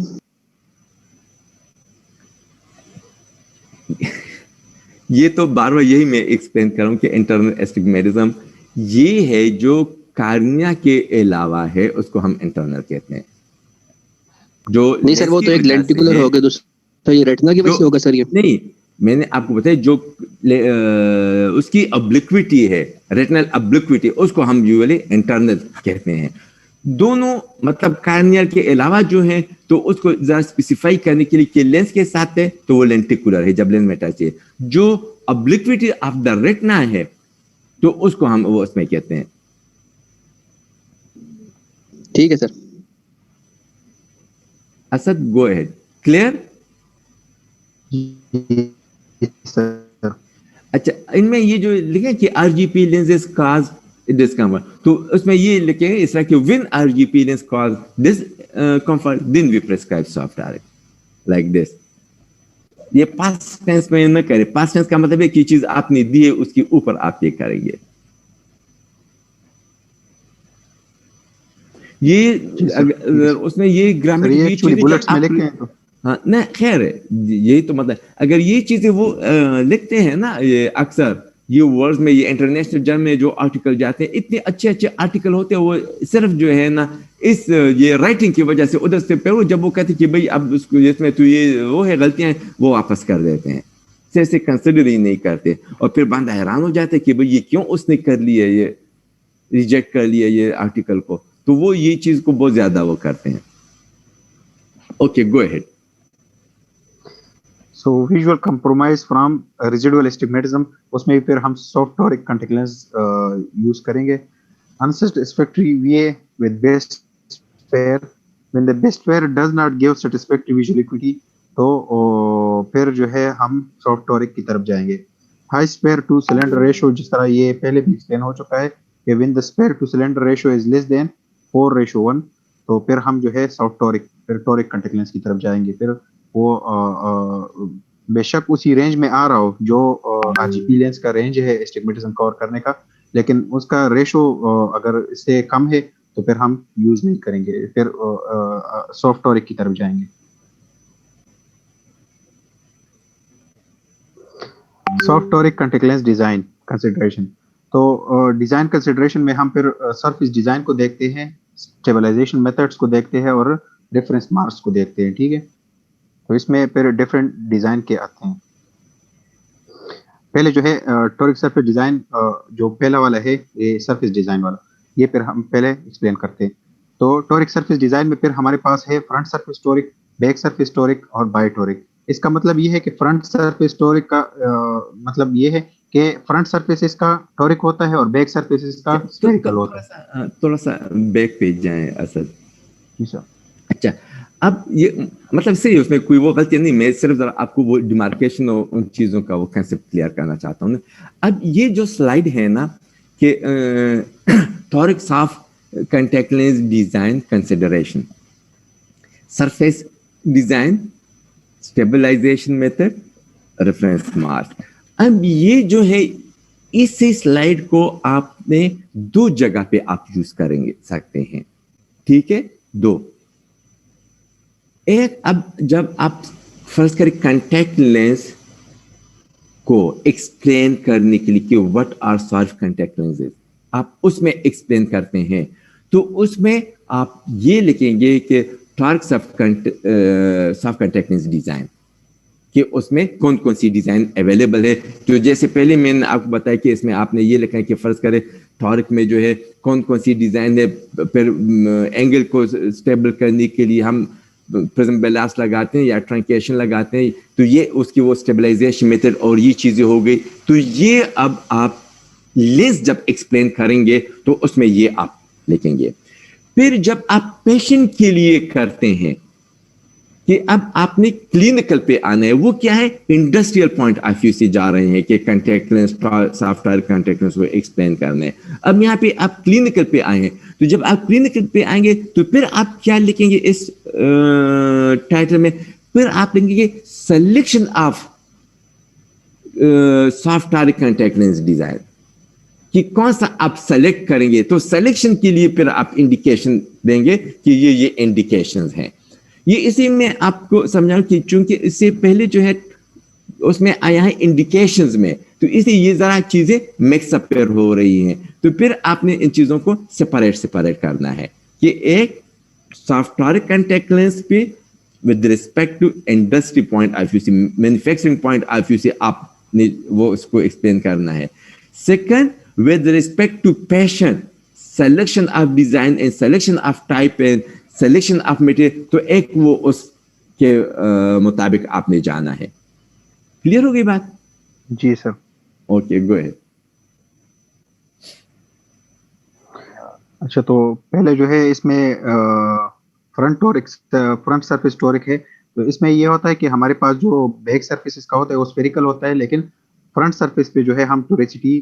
یہ تو بار بار یہی میں ایکسپلین کر رہا ہوں کہ انٹرنل اسٹگمیٹزم یہ ہے جو کارنیا کے علاوہ ہے, اس کو ہم انٹرنل کہتے ہیں. جو نہیں سر وہ تو ایک لینٹیکولر ہو گیا, دوسرا یہ ریٹنا کی وجہ سے ہوگا سر. یہ نہیں, میں نے آپ کو بتایا جو اس کی ابلیکوٹی ہے, ریٹنل ابلیکوٹی, اس کو ہم یوزلی انٹرنل کہتے ہیں. دونوں مطلب کارنیل کے علاوہ جو ہیں تو اس کو ذرا اسپیسیفائی کرنے کے لیے کہ لینس کے ساتھ ہے تو وہ لینٹیکولر ہے جب لینس میں ٹچ ہے. جو ابلیکوٹی آف دا ریٹنا ہے تو اس کو ہم وہ اس میں کہتے ہیں. ٹھیک ہے سر. Asad, go ahead. Clear? Sir अच्छा, इनमें ये जो लिखे कि RGP lenses cause discomfort, तो उसमें ये लिखेंगे इस तरह कि when RGP lens cause discomfort, then we prescribe soft RX like this. ये past tense में न करें. past tense का मतलब है कि चीज आपने दी है उसके ऊपर आप ये करेंगे. ये उसमें ये ग्रामर की एक्चुअली बुलेट्स में लिखते हैं तो हाँ ना खैर है, यही तो मतलब अगर ये चीजें वो लिखते हैं ना, ये अक्सर ये वर्ड्स में, ये इंटरनेशनल जर्नल में जो आर्टिकल जाते हैं, इतने अच्छे अच्छे आर्टिकल होते हैं, वो सिर्फ जो है ना इस ये राइटिंग की वजह से उधर से पर जब वो कहते कि भाई अब उसको इसमें तो ये वो है गलतियां, वो वापस कर देते हैं, से कंसिडर ही नहीं करते, और फिर बंदा हैरान हो जाता है कि भाई ये क्यों उसने कर लिया, ये रिजेक्ट कर लिया ये आर्टिकल को, तो वो ये चीज को बहुत ज्यादा वो करते हैं. Okay, go ahead. So visual compromise from residual astigmatism, उसमें फिर हम soft toric contact lens use करेंगे. Unsatisfactory VA with best pair, when the best pair does not give satisfactory visual acuity, तो फिर जो है हम सॉफ्ट टॉरिक की तरफ जाएंगे. High sphere to cylinder ratio, जिस तरह ये पहले भी एक्सप्लेन हो चुका है कि when the sphere to cylinder ratio is less than 4:1, तो फिर हम जो है सॉफ्ट टॉरिक फिर टॉरिक कॉन्टैक्ट लेंस की तरफ जाएंगे. फिर वो बेशक उसी रेंज में आ रहा हो जो RGP लेंस का रेंज है एस्टिग्मेटिज्म कवर करने का, लेकिन उसका रेशो अगर इससे कम है तो फिर हम यूज नहीं करेंगे, फिर सॉफ्ट टॉरिक की तरफ जाएंगे. Soft toric contact lens design consideration, तो डिजाइन कंसिडरेशन में हम फिर सरफेस डिजाइन को देखते हैं, स्टेबलाइजेशन मेथड्स को देखते हैं और रेफरेंस मार्क्स को देखते हैं. ठीक है, तो इसमें फिर डिफरेंट डिजाइन के आते हैं. पहले जो है टॉरिक सरफेस डिजाइन, जो पहला वाला है ये सरफेस डिजाइन वाला, ये फिर हम पहले एक्सप्लेन करते हैं. तो टॉरिक सरफेस डिजाइन में फिर हमारे पास है front surface toric, back surface toric और बाई टॉरिक. इसका मतलब ये है कि फ्रंट सरफेस टॉरिक का मतलब ये है कि फ्रंट सरफेस इसका टॉरिक होता है और बैक सरफेस इसका स्फेरिकल होता है. थोड़ा सा बैक पेज जाएं असद. जी सर. अच्छा, अब ये मतलब सही, उसमें कोई वो गलती नहीं, मैं सिर्फ जरा आपको वो डिमार्केशन और उन चीज़ों का वो कंसेप्ट क्लियर करना चाहता हूँ. अब ये जो स्लाइड है ना कि toric soft contact lens design consideration, surface design, stabilization method, reference mark. अब ये जो है इस स्लाइड को आपने दो जगह पे आप यूज करेंगे सकते हैं. ठीक है, दो. एक, अब जब आप फर्स्ट करें कॉन्टैक्ट लेंस को एक्सप्लेन करने के लिए कि what are soft contact lenses, आप उसमें एक्सप्लेन करते हैं, तो उसमें आप ये लिखेंगे कि toric soft contact lens design, कि उसमें कौन कौन सी डिजाइन अवेलेबल है. तो जैसे पहले मैंने आपको बताया कि इसमें आपने ये लिखा है कि फर्ज करें टॉरिक में जो है कौन कौन सी डिजाइन है, फिर एंगल को स्टेबल करने के लिए हम प्रिज्म बेलास्ट लगाते हैं या ट्रंकेशन लगाते हैं, तो ये उसकी वो स्टेबलाइजेशन मेथड और ये चीजें हो गई. तो ये अब आप लेंस जब एक्सप्लेन करेंगे तो उसमें ये आप लिखेंगे. फिर जब आप पेशेंट के लिए करते हैं कि अब आपने क्लिनिकल पे आना है, वो क्या है, इंडस्ट्रियल पॉइंट ऑफ व्यू से जा रहे हैं कि contact lens, soft contact lens को एक्सप्लेन करना है. अब यहाँ पे आप क्लिनिकल पे आए हैं, तो जब आप क्लिनिकल पे आएंगे तो फिर आप क्या लिखेंगे इस टाइटल में, फिर आप लिखेंगे selection of soft contact lens design, कि कौन सा आप सेलेक्ट करेंगे. तो सिलेक्शन के लिए फिर आप इंडिकेशन देंगे कि ये इंडिकेशंस हैं. ये इसी में आपको समझाऊं कि चूंकि इससे पहले जो है उसमें आया है इंडिकेशंस में, तो इसलिए ये जरा चीजें मिक्सअप हो रही हैं. तो फिर आपने इन चीजों को सेपरेट करना है कि एक सॉफ्ट कॉन्टैक्ट लेंस पे with respect to industry point of view से, मैन्युफैक्चरिंग पॉइंट ऑफ व्यू से आपने वो उसको एक्सप्लेन करना है. Second, with respect to patient, selection of design and selection of type and selection of material, तो एक वो उसके मुताबिक आपने जाना है. क्लियर हो गई बात? जी सर. Okay, go ahead. अच्छा, तो पहले जो है इसमें फ्रंट सरफेस टोरिक है। तो इसमें ये होता है कि हमारे पास जो बैक सरफेस इसका होता है वो स्फेरिकल होता है, लेकिन फ्रंट सरफेस पे जो है हम टोरिसिटी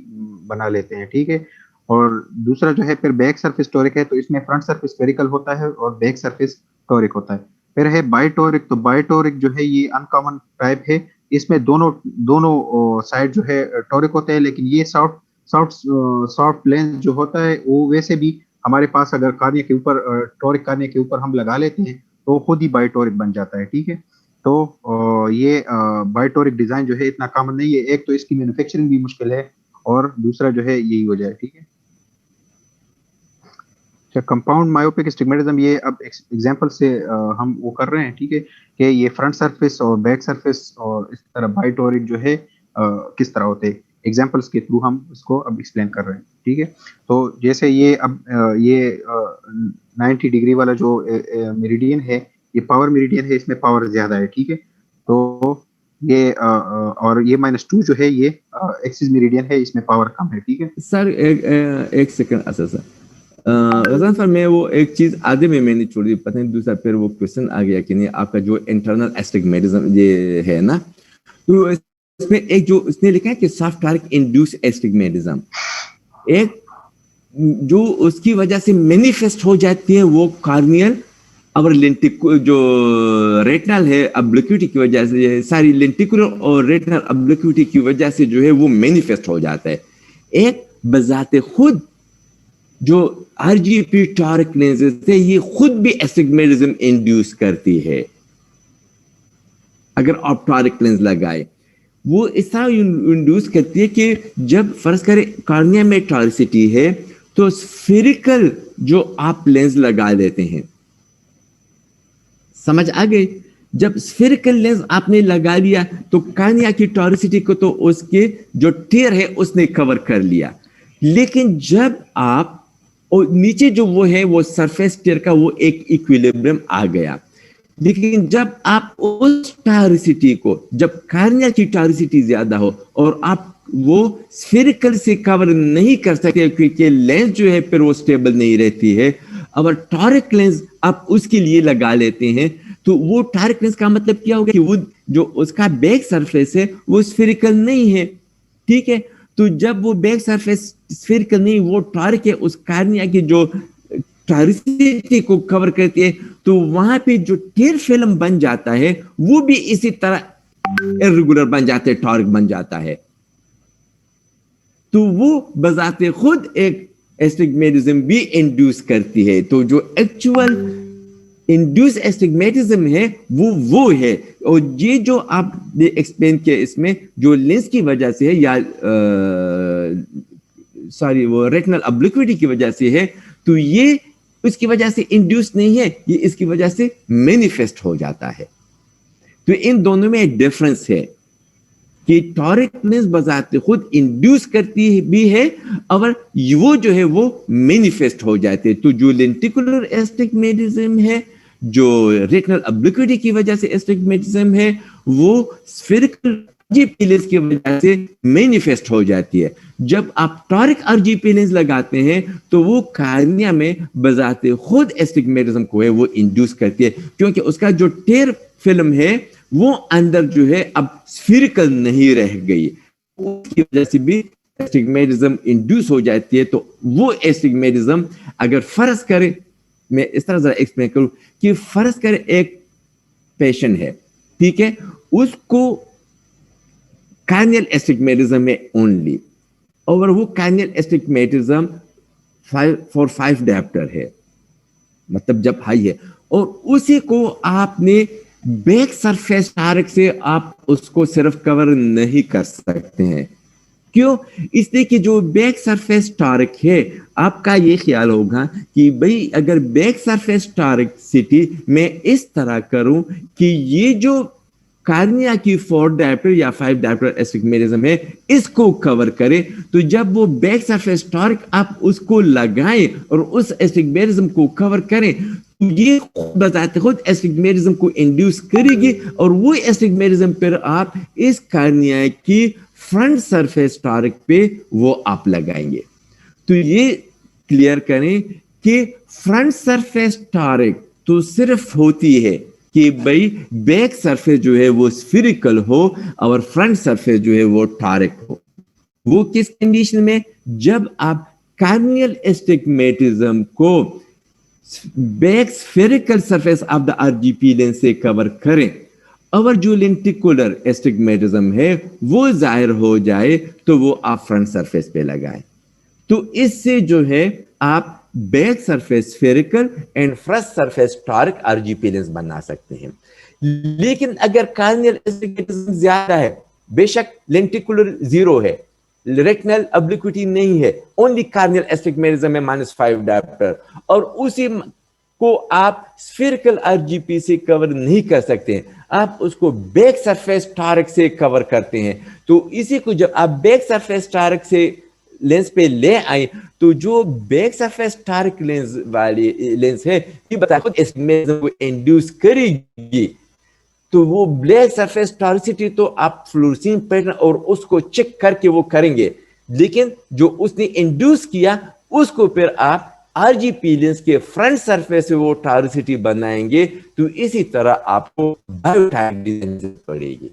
बना लेते हैं, ठीक है। और दूसरा जो है फिर बैक सरफेस टोरिक है, तो इसमें फ्रंट सरफेस स्फेरिकल होता है और बैक सरफेस टोरिक होता है। फिर है बाइटोरिक, तो बाइटोरिक जो है ये अनकॉमन टाइप है, इसमें दोनों साइड जो है टोरिक होते हैं, लेकिन ये सॉफ्ट लेंस जो होता है वो वैसे भी हमारे पास अगर कार्निया के ऊपर टोरिक कार्निया के ऊपर हम लगा लेते हैं तो खुद ही बाइटोरिक बन जाता है, ठीक है। तो ये बाइटोरिक डिजाइन जो है इतना कॉमन नहीं है, एक तो इसकी मैन्युफैक्चरिंग भी मुश्किल है और दूसरा जो है यही वजह है, ठीक है। अच्छा, कंपाउंड मायोपिक स्टिग्मेटिज्म, ये अब एग्जांपल से हम वो कर रहे हैं, ठीक है, कि ये फ्रंट सरफेस और बैक सरफेस और इस तरह बाइटोरिक जो है किस तरह होते हैं, एग्जांपल्स के थ्रू हम इसको अब एक्सप्लेन कर रहे हैं, ठीक है। तो जैसे ये अब ये 90 डिग्री वाला जो मेरिडियन है, ये पावर मेरिडियन है, इसमें पावर ज्यादा है, ठीक है। तो ये और ये -2 जो है ये एक्सिस मेरिडियन है, इसमें पावर कम है, ठीक है। सर एक सेकंड, अच्छा सर गजान सर, मैं वो एक चीज आधे में मैंने छोड़ दी, पता नहीं दूसरा फिर वो क्वेश्चन आ गया कि नहीं, आपका जो इंटरनल एस्टिग्मेटिज्म ये है ना, तो इसमें एक जो इसने लिखा है कि सॉफ्ट टॉरिक इंड्यूस एस्टिग्मेटिज्म, एक जो उसकी वजह से मैनिफेस्ट हो जाती है वो कार्नियल और जो रेटिनल है ऑब्लिक्विटी की वजह से, सारी लेंटिकुलर और रेटिनल ऑब्लिक्विटी की वजह से जो है वो मैनिफेस्ट हो जाता है। एक बजाते खुद जो आरजीपी टॉरिक लेंसेज है ये खुद भी एस्टिग्मेटिज्म इंड्यूस करती है। अगर आप टॉरिक लेंस लगाए वो इस तरह इंड्यूस करती है कि जब फर्ज करें कार्निया में टॉरिसिटी है तो स्फेरिकल जो आप लेंस लगा देते हैं, समझ आ गई, जब स्फेरिकल लेंस आपने लगा लिया तो कार्निया की टॉरिसिटी को तो उसके जो टेयर है उसने कवर कर लिया, लेकिन जब आप और नीचे जो वो है वो सरफेस टेयर का वो एक इक्विलिब्रियम आ गया, लेकिन जब आप उस टॉरिसिटी को, जब कार्निया की टॉरिसिटी ज्यादा हो और आप वो स्फेरिकल से कवर नहीं कर सकते क्योंकि लेंस जो है फिर वो स्टेबल नहीं रहती है, अगर टॉरिक लेंस आप उसके लिए लगा लेते हैं तो वो टॉरिक लेंस का मतलब क्या होगा कि वो जो उसका बैक सरफेस है वो स्फेरिकल नहीं है, ठीक है। तो जब वो बैक सरफेस स्फेरिकल नहीं, वो टॉरिक है, उस कार्निया की जो टॉरिसिटी को कवर करती है, तो वहां पे जो टेयर फिल्म बन जाता है वो भी इसी तरह इर्रेगुलर बन जाते है, टॉरिक बन जाता है। तो वो बजाते खुद एक एस्टिग्मेटिज्म भी इंड्यूस करती है। तो जो एक्चुअल इंड्यूस एस्टिग्मेटिज्म है वो है, और ये जो आपने एक्सप्लेन किया इसमें जो लेंस की वजह से है या वो रेटिनल ऑब्लिक्विटी की वजह से है, तो ये उसकी वजह से इंड्यूस नहीं है, ये इसकी वजह से मैनिफेस्ट हो जाता है। तो इन दोनों में एक डिफरेंस है कि टॉरिक लेंस बजाते खुद इंड्यूस करती भी है और वो जो है वो मैनिफेस्ट हो जाते हैं। तो जो लेंटिकुलर एस्टिग्मेटिज्म है, जो रेटिनल ऑब्लिक्विटी की वजह से एस्टिग्मेटिज्म है, वो स्फेरिकल आरजीपी लेंस की वजह से मैनिफेस्ट हो जाती है। जब आप टॉरिक आरजीपी लेंस लगाते हैं तो वो कार्निया में बजाते खुद एस्टिग्मेटिज्म को है वो इंड्यूस करती है, क्योंकि उसका जो टेयर फिल्म है वो अंदर जो है अब स्फेरिकल नहीं रह गई, उसकी वजह से भी एस्टिग्मेटिज्म इंड्यूस हो जाती है। तो वो एस्टिग्मेटिज्म अगर फर्ज करे, मैं इस तरह जरा एक्सप्लेन करूं कि फर्ज करे एक पेशेंट है, ठीक है, उसको कार्नियल एस्टिग्मेटिज्म है ओनली, और वो कार्नियल एस्टिग्मेटिज्म 5 डायप्टर है, मतलब जब हाई है, और उसी को आपने बैक सरफेस टॉरिक से आप उसको सिर्फ कवर नहीं कर सकते हैं। क्यों? इसलिए कि जो बैक सरफेस टॉरिक है, आपका ये ख्याल होगा कि भाई अगर बैक सरफेस टॉरिसिटी मैं इस तरह करूं कि ये जो कार्निया की 4 डायप्टर या 5 डायप्टर एस्टिग्मेटिज्म है इसको कवर करे, तो जब वो बैक सरफेस टॉरिक आप उसको लगाएं और उस एस्टिग्मेटिज्म को कवर करें, तो ये बताते खुद एस्टिग्मेटिज्म को इंड्यूस करेगी, और वो एस्टिग्मेटिज्म पर आप इस कार्निया की फ्रंट सरफेस टॉरिक पे वो आप लगाएंगे। तो ये क्लियर करें कि फ्रंट सरफेस टॉरिक تو صرف ہوتی ہے کہ بھائی بیک سرفیس جو ہے وہ اسفیریکل ہو اور فرنٹ سرفیس جو ہے وہ ٹارک ہو. وہ کس کنڈیشن میں؟ جب آپ کارنیل اسٹگمیٹزم کو back spherical surface of the RGP lens سے کور کریں اور جو لینٹیکولر اسٹگمیٹزم ہے وہ ظاہر ہو جائے تو وہ آپ فرنٹ سرفیس پہ لگائیں. تو اس سے جو ہے آپ back surface spherical and front surface toric RGP lens بنا سکتے ہیں. لیکن اگر کارنیل اسٹگمیٹزم زیادہ ہے، بے شک لینٹیکولر 0 ہے، ریٹنل ابلیکوٹی نہیں ہے، اونلی کارنیل اسٹگمیٹزم ہے -5 ڈاپٹر، اور اسی کو آپ اسفیریکل RGP سے کور نہیں کر سکتے ہیں، آپ اس کو بیک سرفیس ٹارک سے کور کرتے ہیں. تو اسی کو جب آپ بیک سرفیس ٹارک سے لینس پہ لے آئیں تو جو بیک سرفیس ٹارک لینس والی لینس ہے یہ اسٹگمیٹزم کو انڈیوس کرے گی. تو وہ بلیک سرفیس ٹارسٹی تو آپ فلورسین پیٹرن اور اس کو چیک کر کے وہ کریں گے، لیکن جو اس نے انڈیوس کیا اس کو پھر آپ RGP لینس کے فرنٹ سرفیس سے وہ ٹارسٹی بنائیں گے. تو اسی طرح آپ کو بایوٹائپ ڈیزائن پڑے گی.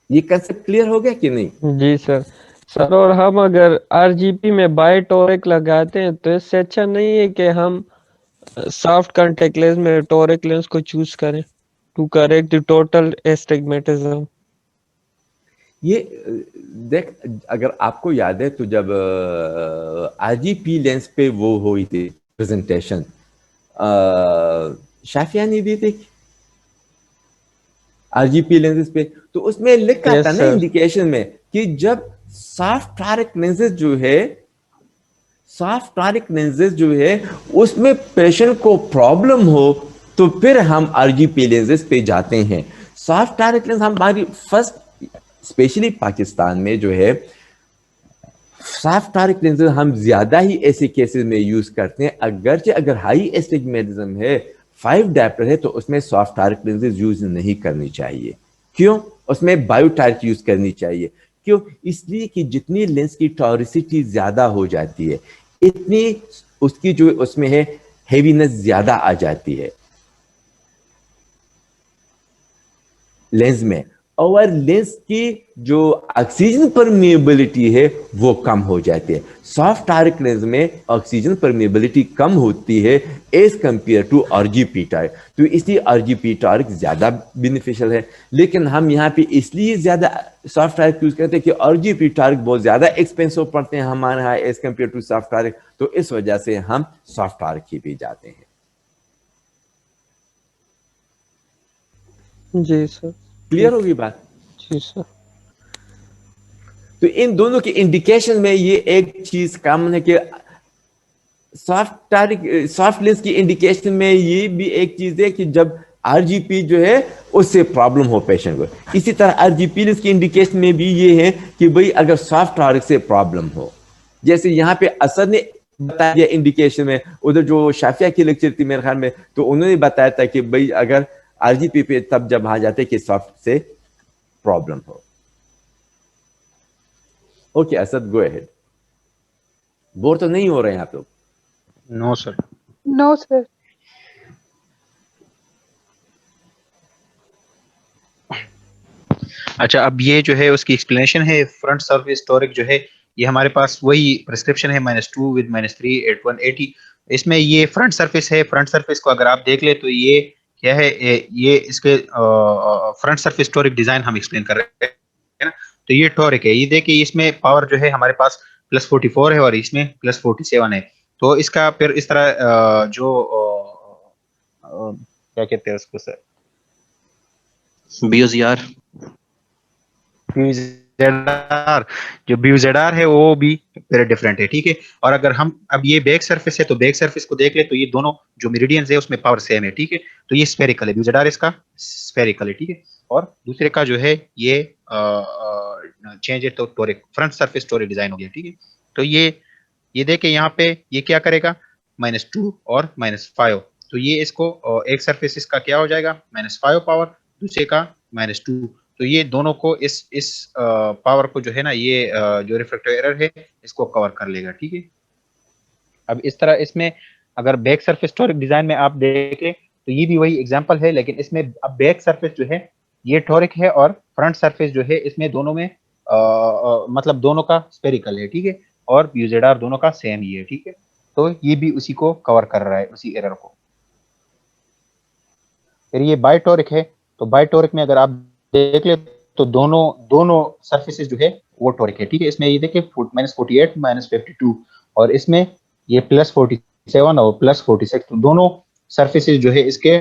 یہ کنسپٹ کلیئر ہو گیا کہ نہیں؟ جی سر. سر اور ہم اگر RGP میں بائی ٹورک لگاتے ہیں تو اس سے اچھا نہیں ہے کہ ہم سافٹ کانٹیکٹ لینس میں ٹورک لینس کو چوز کریں ٹو کریکٹ دی ٹوٹل اسٹگمیٹزم. یہ دیکھ اگر آپ کو یاد ہے تو جب RGP لینس پہ وہ ہوئی تھی پریزنٹیشن شافیہ نے دی تھی RGP لینسز پہ، تو اس میں لکھا تھا نا انڈیکیشن میں کہ جب سافٹ ٹارک لینسز جو ہے اس میں پیشنٹ کو پرابلم ہو تو پھر ہم RGP لینسز پہ جاتے ہیں. سافٹ ٹارک لینس ہماری فرسٹ اسپیشلی پاکستان میں جو ہے سافٹ ٹارک لینسز ہم زیادہ ہی ایسے کیسز میں یوز کرتے ہیں. اگرچہ اگر ہائی اسٹگمیٹزم ہے 5 ڈاپٹر ہے تو اس میں سافٹ ٹارک لینسز یوز نہیں کرنی چاہیے. کیوں؟ اس میں بایو ٹارک یوز کرنی چاہیے. کیوں؟ اس لیے کہ جتنی لینس کی ٹارسٹی زیادہ ہو جاتی ہے اتنی اس کی جو اس میں ہے ہیوینس زیادہ آ جاتی ہے لینس میں، اور لینس کی جو آکسیجن پرمیبلٹی ہے وہ کم ہو جاتی ہے. سافٹ ٹارک لینس میں آکسیجن پرمیبلٹی کم ہوتی ہے as compare to RGP toric. تو اس لیے RGP ٹارک زیادہ بینیفیشل ہے. لیکن ہم یہاں پہ اس لیے زیادہ سافٹ ٹارک یوز کرتے ہیں کہ RGP ٹارک بہت زیادہ ایکسپینسو پڑتے ہیں ہمارے یہاں as compare to soft toric, تو اس وجہ سے ہم سافٹ ٹارک ہی بھی جاتے ہیں. جی سر. کلیئر ہوگی بات؟ جی سر. تو ان دونوں کی انڈیکیشن میں یہ ایک چیز کامن ہے کہ سافٹ لینس کی انڈیکیشن میں یہ بھی ایک چیز ہے کہ جب RGP جو ہے اس سے پرابلم ہو پیشنٹ کو. اسی طرح RGP لینس کی انڈیکیشن میں بھی یہ ہے کہ بھئی اگر سافٹ ٹارک سے پرابلم ہو، جیسے یہاں پہ اسد نے بتایا دیا انڈیکیشن میں، ادھر جو شافیہ کی لیکچر تھی میرے خیال میں تو انہوں نے بتایا تھا کہ بھئی اگر RGP پہ تب جب آ جاتے کہ سافٹ سے پرابلم ہو. Okay Asad go ahead. Bore تو نہیں ہو رہے ہیں آپ لوگ؟ نو سر. نو سر. اچھا، اب یہ جو ہے اس کی ایکسپلینیشن ہے فرنٹ سرفیس ٹورک جو ہے یہ ہمارے پاس وہی پرسکرپشن ہے -2 with -3 at 180. اس میں یہ فرنٹ سرفیس ہے. فرنٹ سرفیس کو اگر آپ دیکھ لیں تو یہ کیا ہے، یہ اس کے فرنٹ سرفیس ٹورک ڈیزائن ہم ایکسپلین کر رہے ہیں نا. تو یہ ٹورک ہے، یہ دیکھیں اس میں پاور جو ہے ہمارے پاس +44 ہے اور اس میں +47 ہے. تو اس کا پھر اس طرح جو کیا کہتے ہیں اس کو سر، BOZR جو BOZR ہے وہ بھی پھر ڈفرینٹ ہے. ٹھیک ہے. اور اگر ہم اب یہ بیک سرفیس ہے تو بیک سرفیس کو دیکھ لیں تو یہ دونوں جو میریڈینز ہے اس میں پاور سیم ہے. ٹھیک ہے. تو یہ اسفیریکل ہے، BOZR اس کا اسفیریکل ہے. ٹھیک ہے. اور دوسرے کا جو ہے یہ چینج ہے تو ٹورک فرنٹ سرفیس ٹورک ڈیزائن ہو گیا. ٹھیک ہے. تو یہ دیکھیں یہاں پہ یہ کیا کرے گا -2 اور -5. تو یہ اس کو ایک سرفیس اس کا کیا ہو جائے گا -5 پاور، دوسرے کا -2. تو یہ دونوں کو اس پاور کو جو ہے نا یہ جو ریفریکٹیو ایرر ہے اس کو کور کر لے گا. ٹھیک ہے. اب اس طرح اس میں اگر بیک سرفیس ٹورک ڈیزائن میں آپ دیکھیں تو یہ بھی وہی ایگزامپل ہے، لیکن اس میں اب بیک سرفیس جو ہے یہ ٹورک ہے اور فرنٹ سرفیس جو ہے اس میں دونوں میں مطلب دونوں کا اسپیریکل ہے، ٹھیک ہے، اور یو زیڈ آر دونوں کا سیم ہی ہے، ٹھیک ہے. تو یہ بھی اسی کو کور کر رہا ہے، اسی ایرر کو. پھر یہ بائی ٹورک ہے، تو بائی ٹورک میں اگر آپ دیکھ لیں تو دونوں سرفیسز جو ہے وہ ٹورک ہے، ٹھیک ہے. اس میں یہ دیکھیں -48 -52 اور اس میں یہ +47 اور +46 تو دونوں سرفیسز جو ہے اس کے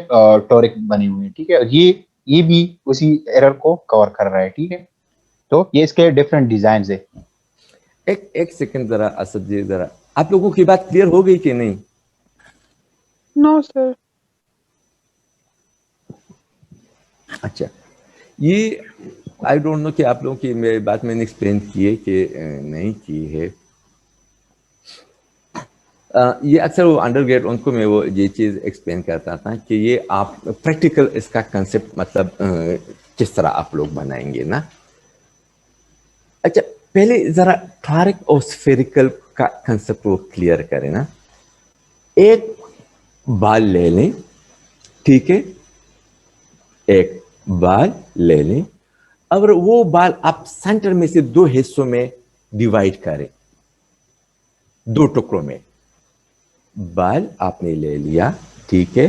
ٹورک بنے ہوئے ہیں، ٹھیک ہے. اور یہ بھی اسی ایرر کو کور کر رہا ہے، ٹھیک ہے. تو یہ اس کے ڈفرینٹ ڈیزائنز ہے. ایک سیکنڈ ذرا اسد جی، ذرا آپ لوگوں کی بات کلیئر ہو گئی کہ نہیں؟ نو سر. اچھا، یہ آئی ڈونٹ نو کہ آپ لوگوں کی میری بات میں نے ایکسپلین کی ہے کہ نہیں کی ہے. یہ اکثر وہ انڈر گریڈ ان کو میں وہ یہ چیز ایکسپلین کرتا تھا کہ یہ آپ پریکٹیکل اس کا کنسیپٹ مطلب کس طرح آپ لوگ بنائیں گے نا. اچھا پہلے ذرا ٹارک اور سفیریکل کا کنسیپٹ وہ کلیئر کریں نا. ایک بال لے لیں، ٹھیک ہے، ایک بال لے لیں اور وہ بال آپ سینٹر میں سے 2 حصوں میں ڈیوائڈ کریں، 2 ٹکڑوں میں. بال آپ نے لے لیا، ٹھیک ہے،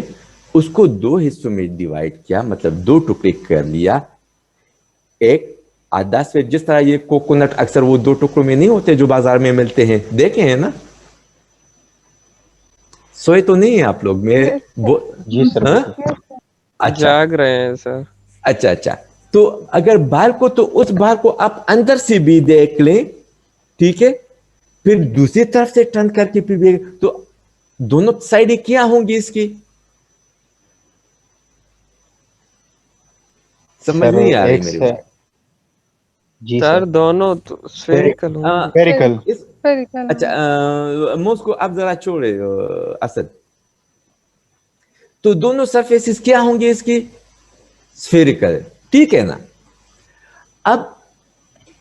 اس کو 2 حصوں میں ڈیوائڈ کیا، مطلب 2 ٹکڑے کر لیا. ایک آدھا سے جس طرح یہ کوکونٹ اکثر وہ 2 ٹکڑوں میں نہیں ہوتے جو بازار میں ملتے ہیں، دیکھے ہیں نا؟ سوئے تو نہیں ہیں آپ لوگ؟ میں جی سر. اچھا جاگ رہے ہیں سر. اچھا تو اگر بال کو تو اس بال کو آپ اندر سے بھی دیکھ لیں، ٹھیک ہے، پھر دوسری طرف سے ٹرن کر کے پھر بھی تو دونوں سائڈیں کیا ہوں گی اس کی؟ سمجھ نہیں آ رہی میری بات. جی سر دونوں سفیریکل ہوں گے. سفیریکل. اچھا موس کو آپ ذرا چھوڑے اسد. تو دونوں سرفیسز کیا ہوں گے اس کی؟ سفیریکل، ٹھیک ہے نا. اب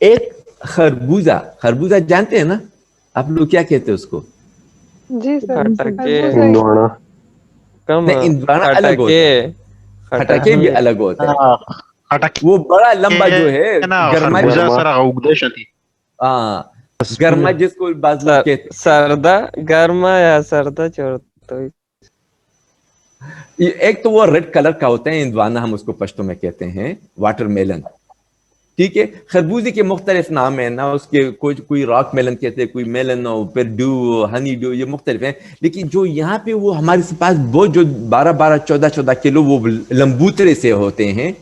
ایک خربوزہ جانتے ہیں نا آپ لوگ، کیا کہتے ہیں اس کو؟ جی سر. خٹاکے بھی الگ ہوتا ہے. وہ بڑا لمبا جو ہے گرما جس کو بعض لوگ کہتے ہیں سردہ گرما یا سردہ چھوڑتا. ایک تو وہ ریڈ کلر کا ہوتا ہے، اندوانا ہم اس کو پشتو میں کہتے ہیں، واٹر میلن، ٹھیک ہے. خربوزے کے مختلف نام ہیں نا، اس کے کوئی راک میلن کہتے ہیں، کوئی میلن پھر ڈو، ہنی ڈو، یہ مختلف ہیں. لیکن جو یہاں پہ وہ ہمارے پاس وہ جو 12-14 کلو وہ لمبوترے سے ہوتے ہیں،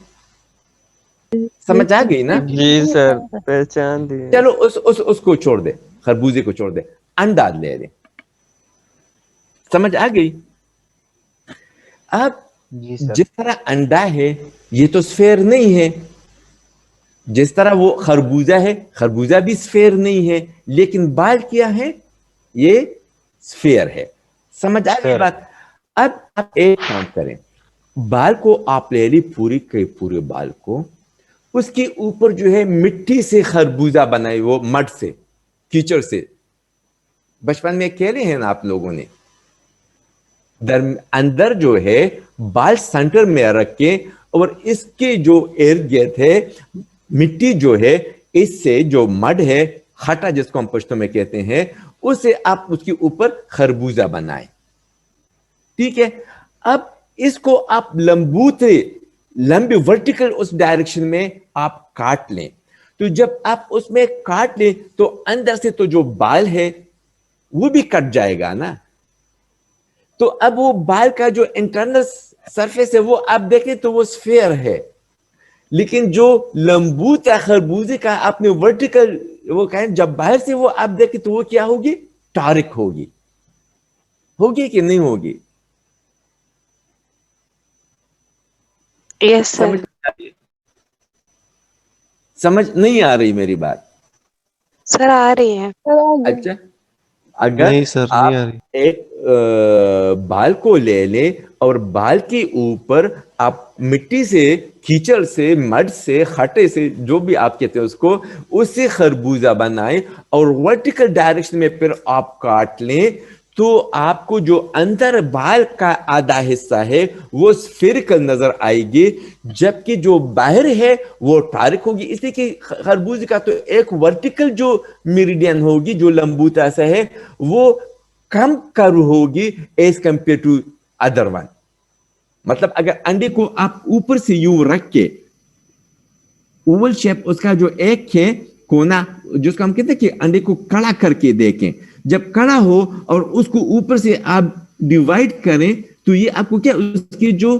سمجھ آ گئی نا؟ جی سر پہچان دی. چلو اس کو چھوڑ دے، خربوزے کو چھوڑ دے، انڈا لے لیں. سمجھ آ گئی؟ اب جس طرح انڈا ہے یہ تو سفیر نہیں ہے، جس طرح وہ خربوزہ ہے، خربوزہ بھی سفیر نہیں ہے، لیکن بال کیا ہے؟ یہ سفیر ہے. سمجھ آ گئی بات؟ اب آپ ایک کام کریں، بال کو آپ لے لی پورے بال کو، اس کے اوپر جو ہے مٹی سے خربوزہ بنائے، وہ مڈ سے، کیچڑ سے. بچپن میں کھیلے ہیں نا آپ لوگوں نے. اندر جو ہے بال سینٹر میں رکھ کے اور اس کے جو ارد گرد ہے مٹی جو ہے، اس سے جو مڈ ہے، خٹا جس کو ہم پشتو میں کہتے ہیں، اسے آپ اس کے اوپر خربوزہ بنائیں، ٹھیک ہے. اب اس کو آپ لمبی ورٹیکل اس ڈائریکشن میں آپ کاٹ لیں. تو جب آپ اس میں کاٹ لیں تو اندر سے تو جو بال ہے وہ بھی کٹ جائے گا نا. تو اب وہ بال کا جو انٹرنل سرفیس ہے وہ آپ دیکھیں تو وہ سفیر ہے، لیکن جو لمبوت یا خربوزے کا آپ نے ورٹیکل وہ کہیں، جب باہر سے وہ آپ دیکھیں تو وہ کیا ہوگی؟ ٹارک ہوگی کہ نہیں ہوگی؟ یس سر. سمجھ نہیں آ رہی میری بات؟ سر آ رہی ہے. اچھا اگر آپ ایک بال کو لے لیں اور بال کے اوپر آپ مٹی سے، کیچڑ سے، مڈ سے، خٹے سے، جو بھی آپ کہتے ہیں اس سے خربوزہ بنائیں اور ورٹیکل ڈائریکشن میں پھر آپ کاٹ لیں، تو آپ کو جو اندر بال کا آدھا حصہ ہے وہ سفیریکل نظر آئے گی، جبکہ جو باہر ہے وہ ٹارک ہوگی. اس لیے کہ خربوزے کا تو ایک ورٹیکل جو میریڈین ہوگی جو لمبوتا سا ہے وہ کم کرو ہوگی as compare to other one. مطلب اگر انڈے کو آپ اوپر سے یوں رکھ کے اوول شیپ اس کا جو ایک ہے کونا جس کو ہم کہتے ہیں کہ انڈے کو کڑا کر کے دیکھیں، جب کڑا ہو اور اس کو اوپر سے آپ ڈیوائڈ کریں تو یہ آپ کو کیا اس کی جو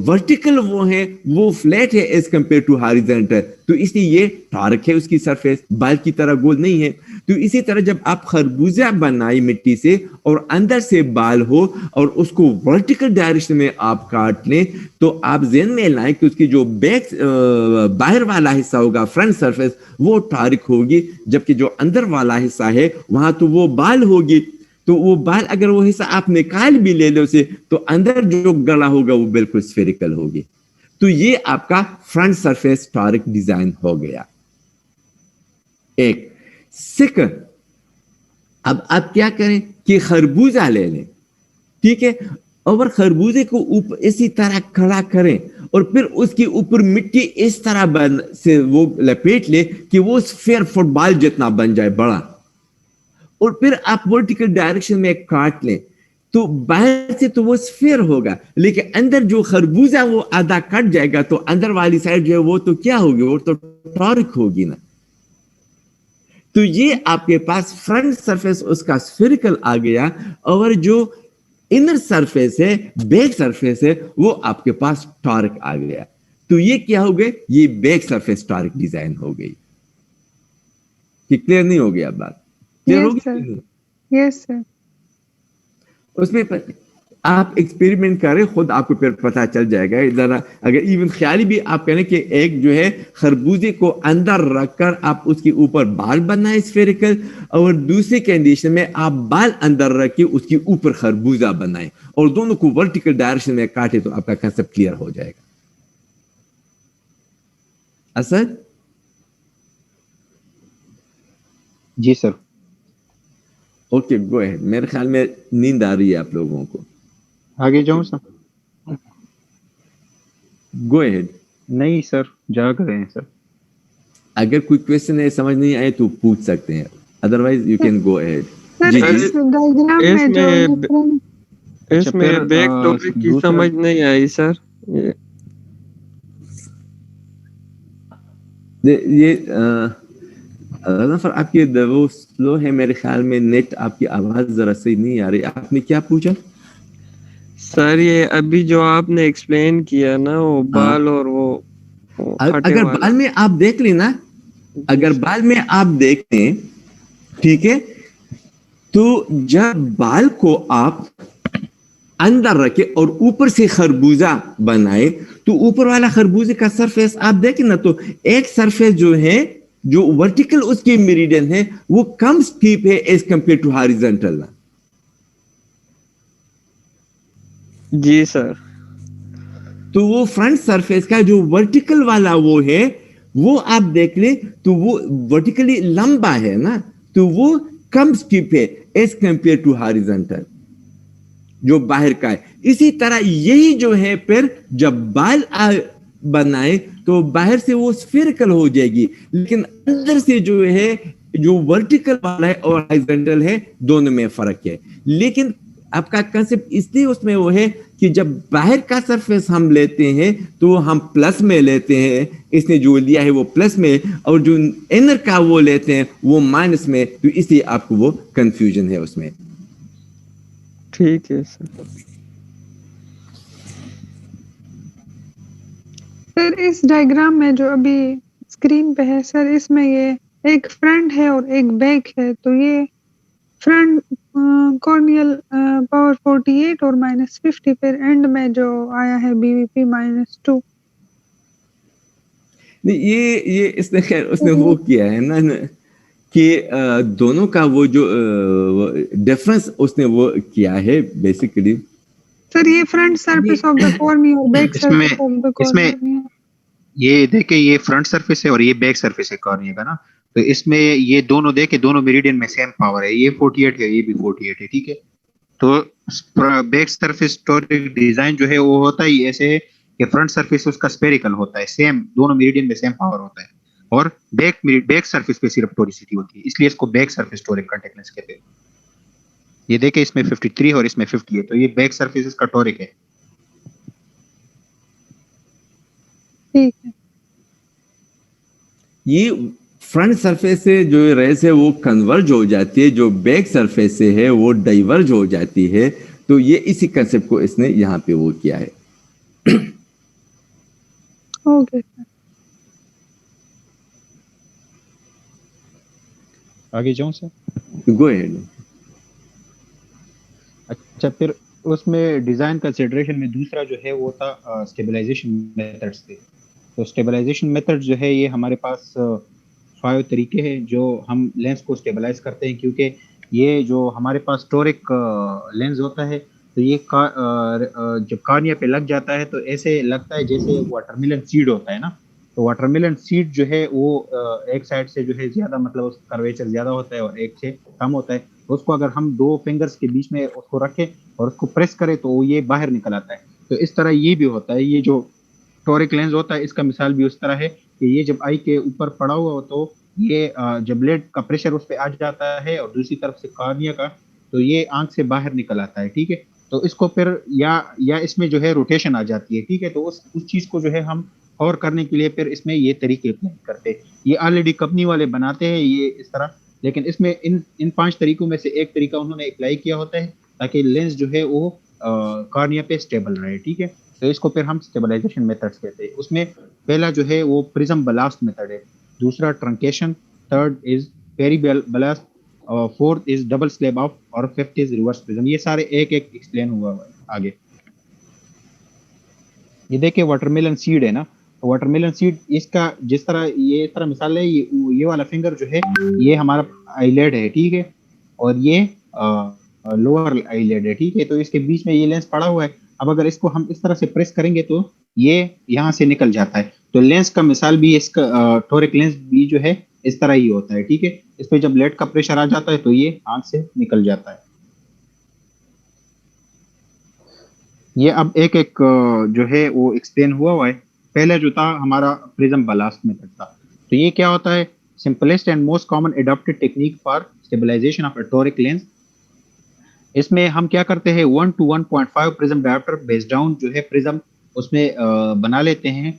ورٹیکل وہ ہے وہ فلیٹ ہے ایز کمپیئر ٹو ہاریزونٹل، تو اس لیے یہ ٹارک ہے، اس کی سرفیس بال کی طرح گول نہیں ہے. تو اسی طرح جب آپ خربوزہ بنائی مٹی سے اور اندر سے بال ہو اور اس کو ورٹیکل ڈائریکشن میں آپ کاٹ لیں تو آپ ذہن میں لائیں کہ اس کی جو بیک باہر والا حصہ ہوگا فرنٹ سرفیس وہ ٹارک ہوگی، جبکہ جو اندر والا حصہ ہے وہاں تو وہ بال ہوگی. تو وہ بال اگر وہ حصہ آپ نکال بھی لے لو اسے تو اندر جو گلا ہوگا وہ بالکل سفیریکل ہوگی. تو یہ آپ کا فرنٹ سرفیس ٹارک ڈیزائن ہو گیا. ایک سیکنڈ، اب آپ کیا کریں کہ خربوزہ لے لیں، ٹھیک ہے، اور خربوزے کو اوپر اسی طرح کھڑا کریں اور پھر اس کے اوپر مٹی اس طرح سے وہ لپیٹ لے کہ وہ سفیر فٹ بال جتنا بن جائے بڑا، اور پھر آپ ورٹیکل ڈائریکشن میں کاٹ لیں تو باہر سے تو وہ سفیر ہوگا لیکن اندر جو خربوزہ وہ آدھا کٹ جائے گا تو اندر والی سائڈ جو ہے وہ تو کیا ہوگی، وہ تو ٹارک ہوگی نا. تو یہ آپ کے پاس فرنٹ سرفیس اس کا سفیریکل آ گیا اور جو انر سرفیس ہے بیک سرفیس ہے وہ آپ کے پاس ٹارک آ گیا. تو یہ کیا ہو گئے، یہ بیک سرفیس ٹارک ڈیزائن ہو گئی. کہ کلیئر نہیں ہو گیا بات؟ یس سر. اس میں آپ ایکسپیریمنٹ کریں خود آپ کو پھر پتہ چل جائے گا. ذرا اگر ایون خیالی بھی آپ کہنے کہ ایک جو ہے خربوزے کو اندر رکھ کر آپ اس کے اوپر بال بنائیں اسفیریکل، اور دوسری کنڈیشن میں آپ بال اندر رکھ کے اس کے اوپر خربوزہ بنائیں اور دونوں کو ورٹیکل ڈائریکشن میں کاٹے تو آپ کا کنسپٹ کلیئر ہو جائے گا. اسد جی سر. Okay go ahead. میرے خیال میں نیند آ رہی ہے آپ لوگوں کو. آگے جاؤں سر؟ Go ahead. نہیں سر، جاگ رہے ہیں سر. اگر کوئی کویسچن ہے سمجھ نہیں آئے تو پوچھ سکتے ہیں، otherwise you can go ahead. جی اس میں بیک ٹاپک کی سمجھ نہیں آئی سر. یہ آپ کی وہ سلو ہے میرے خیال میں، نیٹ آپ کی آواز ذرا صحیح نہیں آ رہی. آپ نے کیا پوچھا سر؟ یہ ابھی جو آپ نے ایکسپلین کیا نا وہ بال اور وہ اگر بال میں آپ دیکھ لیں نا، اگر بال میں آپ دیکھیں ٹھیک ہے، تو جب بال کو آپ اندر رکھے اور اوپر سے خربوزہ بنائے تو اوپر والا خربوزے کا سرفیس آپ دیکھیں نا تو ایک سرفیس جو ہے جو ورٹیکل اس کی میریڈین ہے وہ کم سٹیپ ہے ایز کمپیئر ٹو ہاریزونٹل. جی سر. تو وہ فرنٹ سرفیس کا جو ورٹیکل والا وہ ہے وہ آپ دیکھ لیں تو وہ ورٹیکلی لمبا ہے نا، تو وہ کم سٹیپ ہے ایز کمپیئر ٹو ہاریزونٹل جو باہر کا ہے. اسی طرح یہی جو ہے پھر جب بال بنائے تو باہر سے وہ سفیریکل ہو جائے گی لیکن اندر سے جو ہے جو ورٹیکل والا ہے اور ہاریزونٹل ہے دونوں میں فرق ہے. لیکن آپ کا کنسپٹ اس لیے اس میں وہ ہے کہ جب باہر کا سرفیس ہم لیتے ہیں تو ہم پلس میں لیتے ہیں، اس نے جو لیا ہے وہ پلس میں، اور جو انر کا وہ لیتے ہیں وہ مائنس میں، تو اس لیے آپ کو وہ کنفیوژن ہے اس میں. ٹھیک ہے سر. سر اس ڈائیگرام میں جو ابھی اسکرین پہ ہے سر، اس میں یہ ایک فرنٹ ہے اور ایک بیک ہے، تو یہ فرنٹ کارنیل پاور 48 اور -50، پھر اینڈ میں جو آیا ہے BVP -2. یہ اس نے خیر اس نے وہ کیا ہے نا کہ دونوں کا وہ جو ڈفرنس اس نے وہ کیا ہے بیسیکلی. سر یہ فرنٹ سرفیس آف دا کارنی اور بیک سرفیس آف دا کارنی. یہ دیکھیں یہ فرنٹ سرفیس ہے اور یہ بیک سرفیس ہے کارنیا کا نا. تو اس میں یہ دونوں دیکھیں دونوں میریڈین میں سیم پاور ہے, یہ 48 ہے یہ بھی 48 ہے, ٹھیک ہے. تو بیک سرفیس ٹورک ڈیزائن جو ہے وہ ہوتا ہی ایسے ہے کہ فرنٹ سرفیس اس کا اسپیریکل ہوتا ہے, سیم دونوں میریڈین میں سیم پاور ہوتا ہے, اور بیک سرفیس پہ صرف ٹورسٹی ہوتی ہے, اس لیے اس کو بیک سرفیس ٹورک کانٹیکٹ لینس کہتے ہیں. یہ دیکھیں اس میں 53 اور اس میں 50 ہے, تو یہ بیک سرفیس اس کا ٹورک ہے. ٹھیک ہے. یہ فرنٹ سرفیس سے جو ریس ہے وہ کنورج ہو جاتی ہے, جو بیک سرفیس سے ہے وہ ڈائیورج ہو جاتی ہے. تو یہ اسی کنسپٹ کو اس نے یہاں پہ وہ کیا ہے. اوکے آگے جاؤں سر. گو ایڈ. اچھا, پھر اس میں ڈیزائن کنسیڈریشن میں دوسرا جو ہے وہ تھا اسٹیبلائزیشن میتھڈس تھے. تو اسٹیبلائزیشن میتھڈ جو ہے یہ ہمارے پاس 5 طریقے ہیں جو ہم لینس کو اسٹیبلائز کرتے ہیں, کیونکہ یہ جو ہمارے پاس ٹورک لینس ہوتا ہے تو یہ جب کارنیا پہ لگ جاتا ہے تو ایسے لگتا ہے جیسے واٹر ملن سیڈ ہوتا ہے نا. تو واٹر ملن سیڈ جو ہے وہ ایک سائڈ سے جو ہے زیادہ مطلب اس کا کرویچر زیادہ ہوتا ہے اور ایک سے کم ہوتا ہے. اس کو اگر ہم 2 فنگرز کے بیچ میں اس کو رکھیں اور اس کو پریس کریں تو وہ یہ باہر نکل آتا ہے. تو اس طرح یہ بھی ہوتا ہے, یہ جو ٹورک لینس ہوتا ہے اس کا مثال بھی اس طرح ہے کہ یہ جب آئی کے اوپر پڑا ہوا ہو تو یہ جب لیڈ کا پریشر اس پہ آ جاتا ہے اور دوسری طرف سے کارنیا کا, تو یہ آنکھ سے باہر نکل آتا ہے, ٹھیک ہے. تو اس کو پھر یا اس میں جو ہے روٹیشن آ جاتی ہے, ٹھیک ہے. تو اس چیز کو جو ہے ہم اور کرنے کے لیے پھر اس میں یہ طریقے اپلائی کرتے ہیں. یہ آلریڈی کمپنی والے بناتے ہیں یہ اس طرح, لیکن اس میں ان 5 طریقوں میں سے ایک طریقہ انہوں نے اپلائی کیا ہوتا ہے تاکہ لینس جو ہے وہ کارنیا پہ اسٹیبل رہے, ٹھیک ہے. تو اس کو پھر ہم اسٹیبلائزیشن میتھڈس کہتے ہیں. اس میں پہلا جو ہے وہ پرزم بلاسٹ میتھڈ ہے, دوسرا truncation, third is peri ballast, fourth is double slab off, اور ففتھ از ریورس پرزم. یہ سارے ایک ایکسپلین ہوا ہے آگے. یہ دیکھیں واٹر میلن سیڈ ہے نا, واٹر میلن سیڈ اس کا جس طرح یہ اس طرح مثال ہے, یہ والا فنگر جو ہے یہ ہمارا آئی لیڈ ہے, ٹھیک ہے, اور یہ لوور آئی لیڈ ہے, ٹھیک ہے. تو اس کے بیچ میں یہ لینس پڑا ہوا ہے. اب اگر اس کو ہم اس طرح سے پریس کریں گے تو یہ یہاں سے نکل جاتا ہے. تو لینس کا مثال بھی اس کا ٹورک لینس بھی جو ہے اس طرح ہی ہوتا ہے, ٹھیک ہے. اس پہ جب لیڈ کا پریشر آ جاتا ہے تو یہ آنکھ سے نکل جاتا ہے. یہ اب ایک جو ہے وہ ایکسپلین ہوا ہے. پہلا جو تھا ہمارا پرزم بلاسٹ میتھڈ تھا. تو یہ کیا ہوتا ہے, simplest and most common adapted technique for stabilization of a toric lens. اس میں ہم کیا کرتے ہیں 1 to 1.5 prism diopter base down جو ہے پرزم اس میں بنا لیتے ہیں,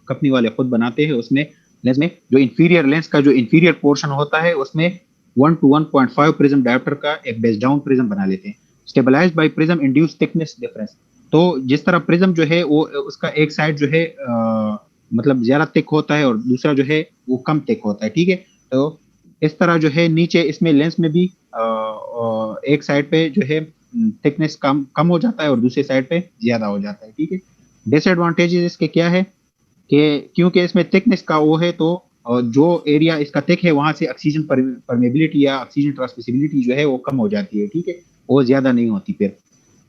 کمپنی والے خود بناتے ہیں. اس میں لینس میں جو انفیریئر لینس کا جو انفیریئر پورشن ہوتا ہے اس میں 1 to 1.5 پرزم ڈائپٹر کا ایک بیس ڈاؤن پرزم بنا لیتے ہیں. Stabilized by prism induce thickness difference. تو جس طرح پرزم جو ہے وہ اس کا ایک سائڈ جو ہے مطلب زیادہ تھک ہوتا ہے اور دوسرا جو ہے وہ کم تھک ہوتا ہے, ٹھیک ہے. تو اس طرح جو ہے نیچے اس میں لینس میں بھی ایک سائڈ پہ جو ہے تھکنیس کم ہو جاتا ہے اور دوسرے سائڈ پہ زیادہ ہو جاتا ہے, ٹھیک ہے. ڈس ایڈوانٹیجز اس کے کیا ہے کہ کیونکہ اس میں تھکنیس کا وہ ہے تو جو ایریا اس کا تھک ہے وہاں سے آکسیجن پرمیبلٹی یا آکسیجن ٹرانسمیسیبلٹی جو ہے وہ کم ہو جاتی ہے, ٹھیک ہے, وہ زیادہ نہیں ہوتی. پھر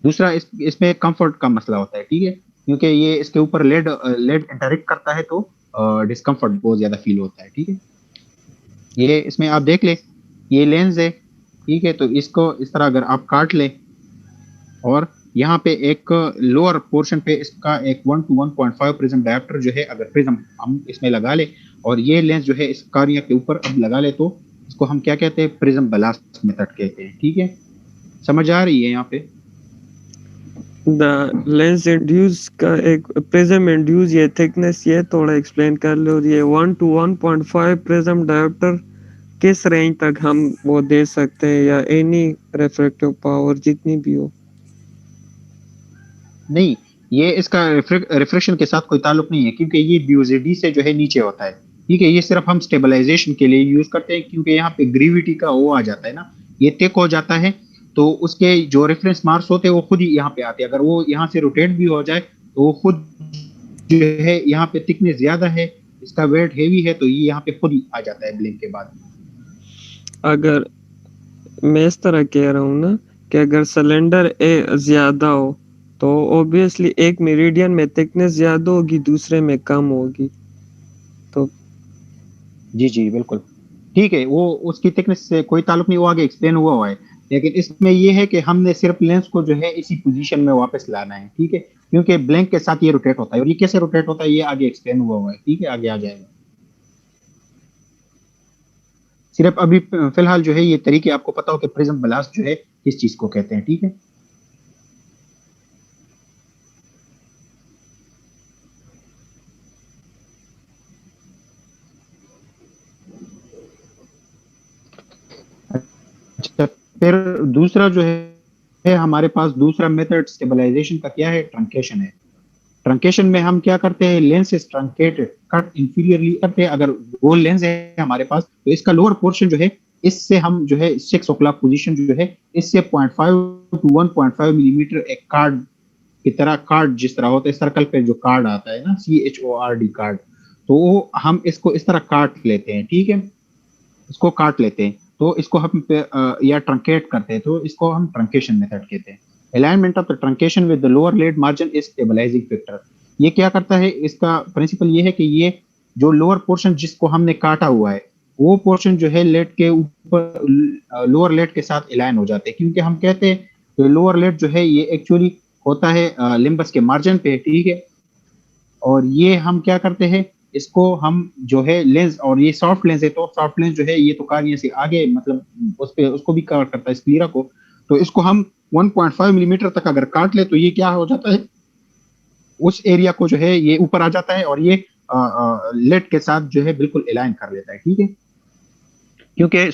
دوسرا اس میں کمفرٹ کا مسئلہ ہوتا ہے, ٹھیک ہے, کیونکہ یہ اس کے اوپر لیڈ انٹریکٹ کرتا ہے تو ڈسکمفرٹ بہت زیادہ فیل ہوتا ہے, ٹھیک ہے. یہ اس میں آپ دیکھ لیں یہ لینس ہے, ٹھیک ہے. تو اس کو اس طرح اگر آپ کاٹ لیں اور یہاں پہ ایک لوور پورشن پہ اس کا ایک 1 to 1.5 پرزم ڈائپٹر جو ہے اگر پرزم ہم اس میں لگا لیں اور یہ لینس جو ہے اس کارنیا کے اوپر اب لگا لے تو اس کو ہم کیا کہتے ہیں, پرزم بلاسٹ میتھڈ کہتے ہیں, ٹھیک ہے. سمجھ آ رہی ہے یہاں پہ؟ دا لینس انڈیوس کا ایک پرزم انڈیوس یہ تھکنیس یہ تھوڑا ایکسپلین کر لو. یہ 1 to 1.5 پرزم ڈائپٹر کس رینج تک ہم وہ دے سکتے ہیں, یا اینی ریفریکٹیو پاور جتنی بھی ہو؟ نہیں, یہ اس کا ریفریکشن کے ساتھ کوئی تعلق نہیں ہے, کیونکہ یہ BOZD سے جو ہے نیچے ہوتا ہے, ٹھیک ہے. یہ صرف ہم اسٹیبلائزیشن کے لیے یوز کرتے ہیں کیونکہ یہاں پہ گریویٹی کا وہ آ جاتا ہے نا, یہ تھک ہو جاتا ہے تو اس کے جو ریفرنس مارکس ہوتے ہیں وہ خود ہی یہاں پہ آتے ہیں. اگر وہ یہاں سے روٹیٹ بھی ہو جائے تو وہ خود جو ہے یہاں پہ تھکنیس زیادہ ہے, اس کا ویٹ ہیوی ہے تو یہ یہاں پہ خود ہی آ جاتا ہے بلنک کے بعد. اگر میں اس طرح کہہ رہا ہوں نا کہ اگر سلنڈر اے زیادہ ہو تو اوبیسلی ایک میریڈین میں تھکنیس زیادہ ہوگی, دوسرے میں کم ہوگی. تو جی بالکل. ٹھیک ہے، وہ اس کی تھکنس سے کوئی تعلق نہیں، وہ آگے ایکسپلین ہوا ہے، لیکن اس میں یہ ہے کہ ہم نے صرف لینس کو جو ہے اسی پوزیشن میں واپس لانا ہے، ٹھیک ہے، کیونکہ بلینک کے ساتھ یہ روٹیٹ ہوتا ہے، اور یہ کیسے روٹیٹ ہوتا ہے یہ آگے ایکسپلین ہوا ہے، ٹھیک ہے، آگے آ جائے گا. صرف ابھی فی الحال جو ہے یہ طریقے آپ کو پتا ہو کہ پرزم بلاسٹ جو ہے کس چیز کو کہتے ہیں، ٹھیک ہے. اچھا، پھر دوسرا جو ہے ہمارے پاس دوسرا میتھڈ اسٹیبلائزیشن کا کیا ہے؟ ٹرنکیشن ہے. ٹرنکیشن میں ہم کیا کرتے ہیں؟ لینس از ٹرنکیٹڈ کٹ انفیریئرلی کرتے ہیں. اگر گول لینس ہے ہمارے پاس تو اس کا لوور پورشن جو ہے اس سے ہم جو ہے 6 o'clock پوزیشن جو ہے اس سے 0.5 to 1.5 ملی میٹر ایک کارڈ کی طرح، کارڈ جس طرح ہوتا ہے سرکل پہ جو کارڈ آتا ہے نا CHORD کارڈ، تو ہم اس کو اس طرح کاٹ لیتے ہیں، ٹھیک ہے، اس کو کاٹ لیتے ہیں، تو اس کو ہم یا ٹرنکیٹ کرتے ہیں، تو اس کو ہم ٹرنکیشن میتھڈ کہتے ہیں. alignment of the truncation with the lower lead margin is stabilizing factor. یہ کیا کرتا ہے؟ اس کا پرنسپل یہ ہے کہ یہ جو لوور پورشن جس کو ہم نے کاٹا ہوا ہے وہ پورشن جو ہے لیٹ کے اوپر لوور لیٹ کے ساتھ الائن ہو جاتے ہیں، کیونکہ ہم کہتے ہیں کہ لوور لیٹ جو ہے یہ ایکچولی ہوتا ہے لمبس کے مارجن پہ، ٹھیک ہے، اور یہ ہم کیا کرتے ہیں اس کو ہم جو ہے لینس، اور یہ سافٹ لینس ہے تو سافٹ لینس جو ہے یہ تو کاریاں سے آگے مطلب اس کو بھی کور کرتا ہے اسکلیرا کو، تو اس کو ہم 1.5 ملی میٹر تک اگر کاٹ لے تو یہ کیا ہو جاتا ہے؟ اس ایریا کو جو ہے یہ اوپر آ جاتا ہے اور یہ لیٹ کے ساتھ جو ہے بالکل الائن کر لیتا ہے، ٹھیک ہے. کیونکہ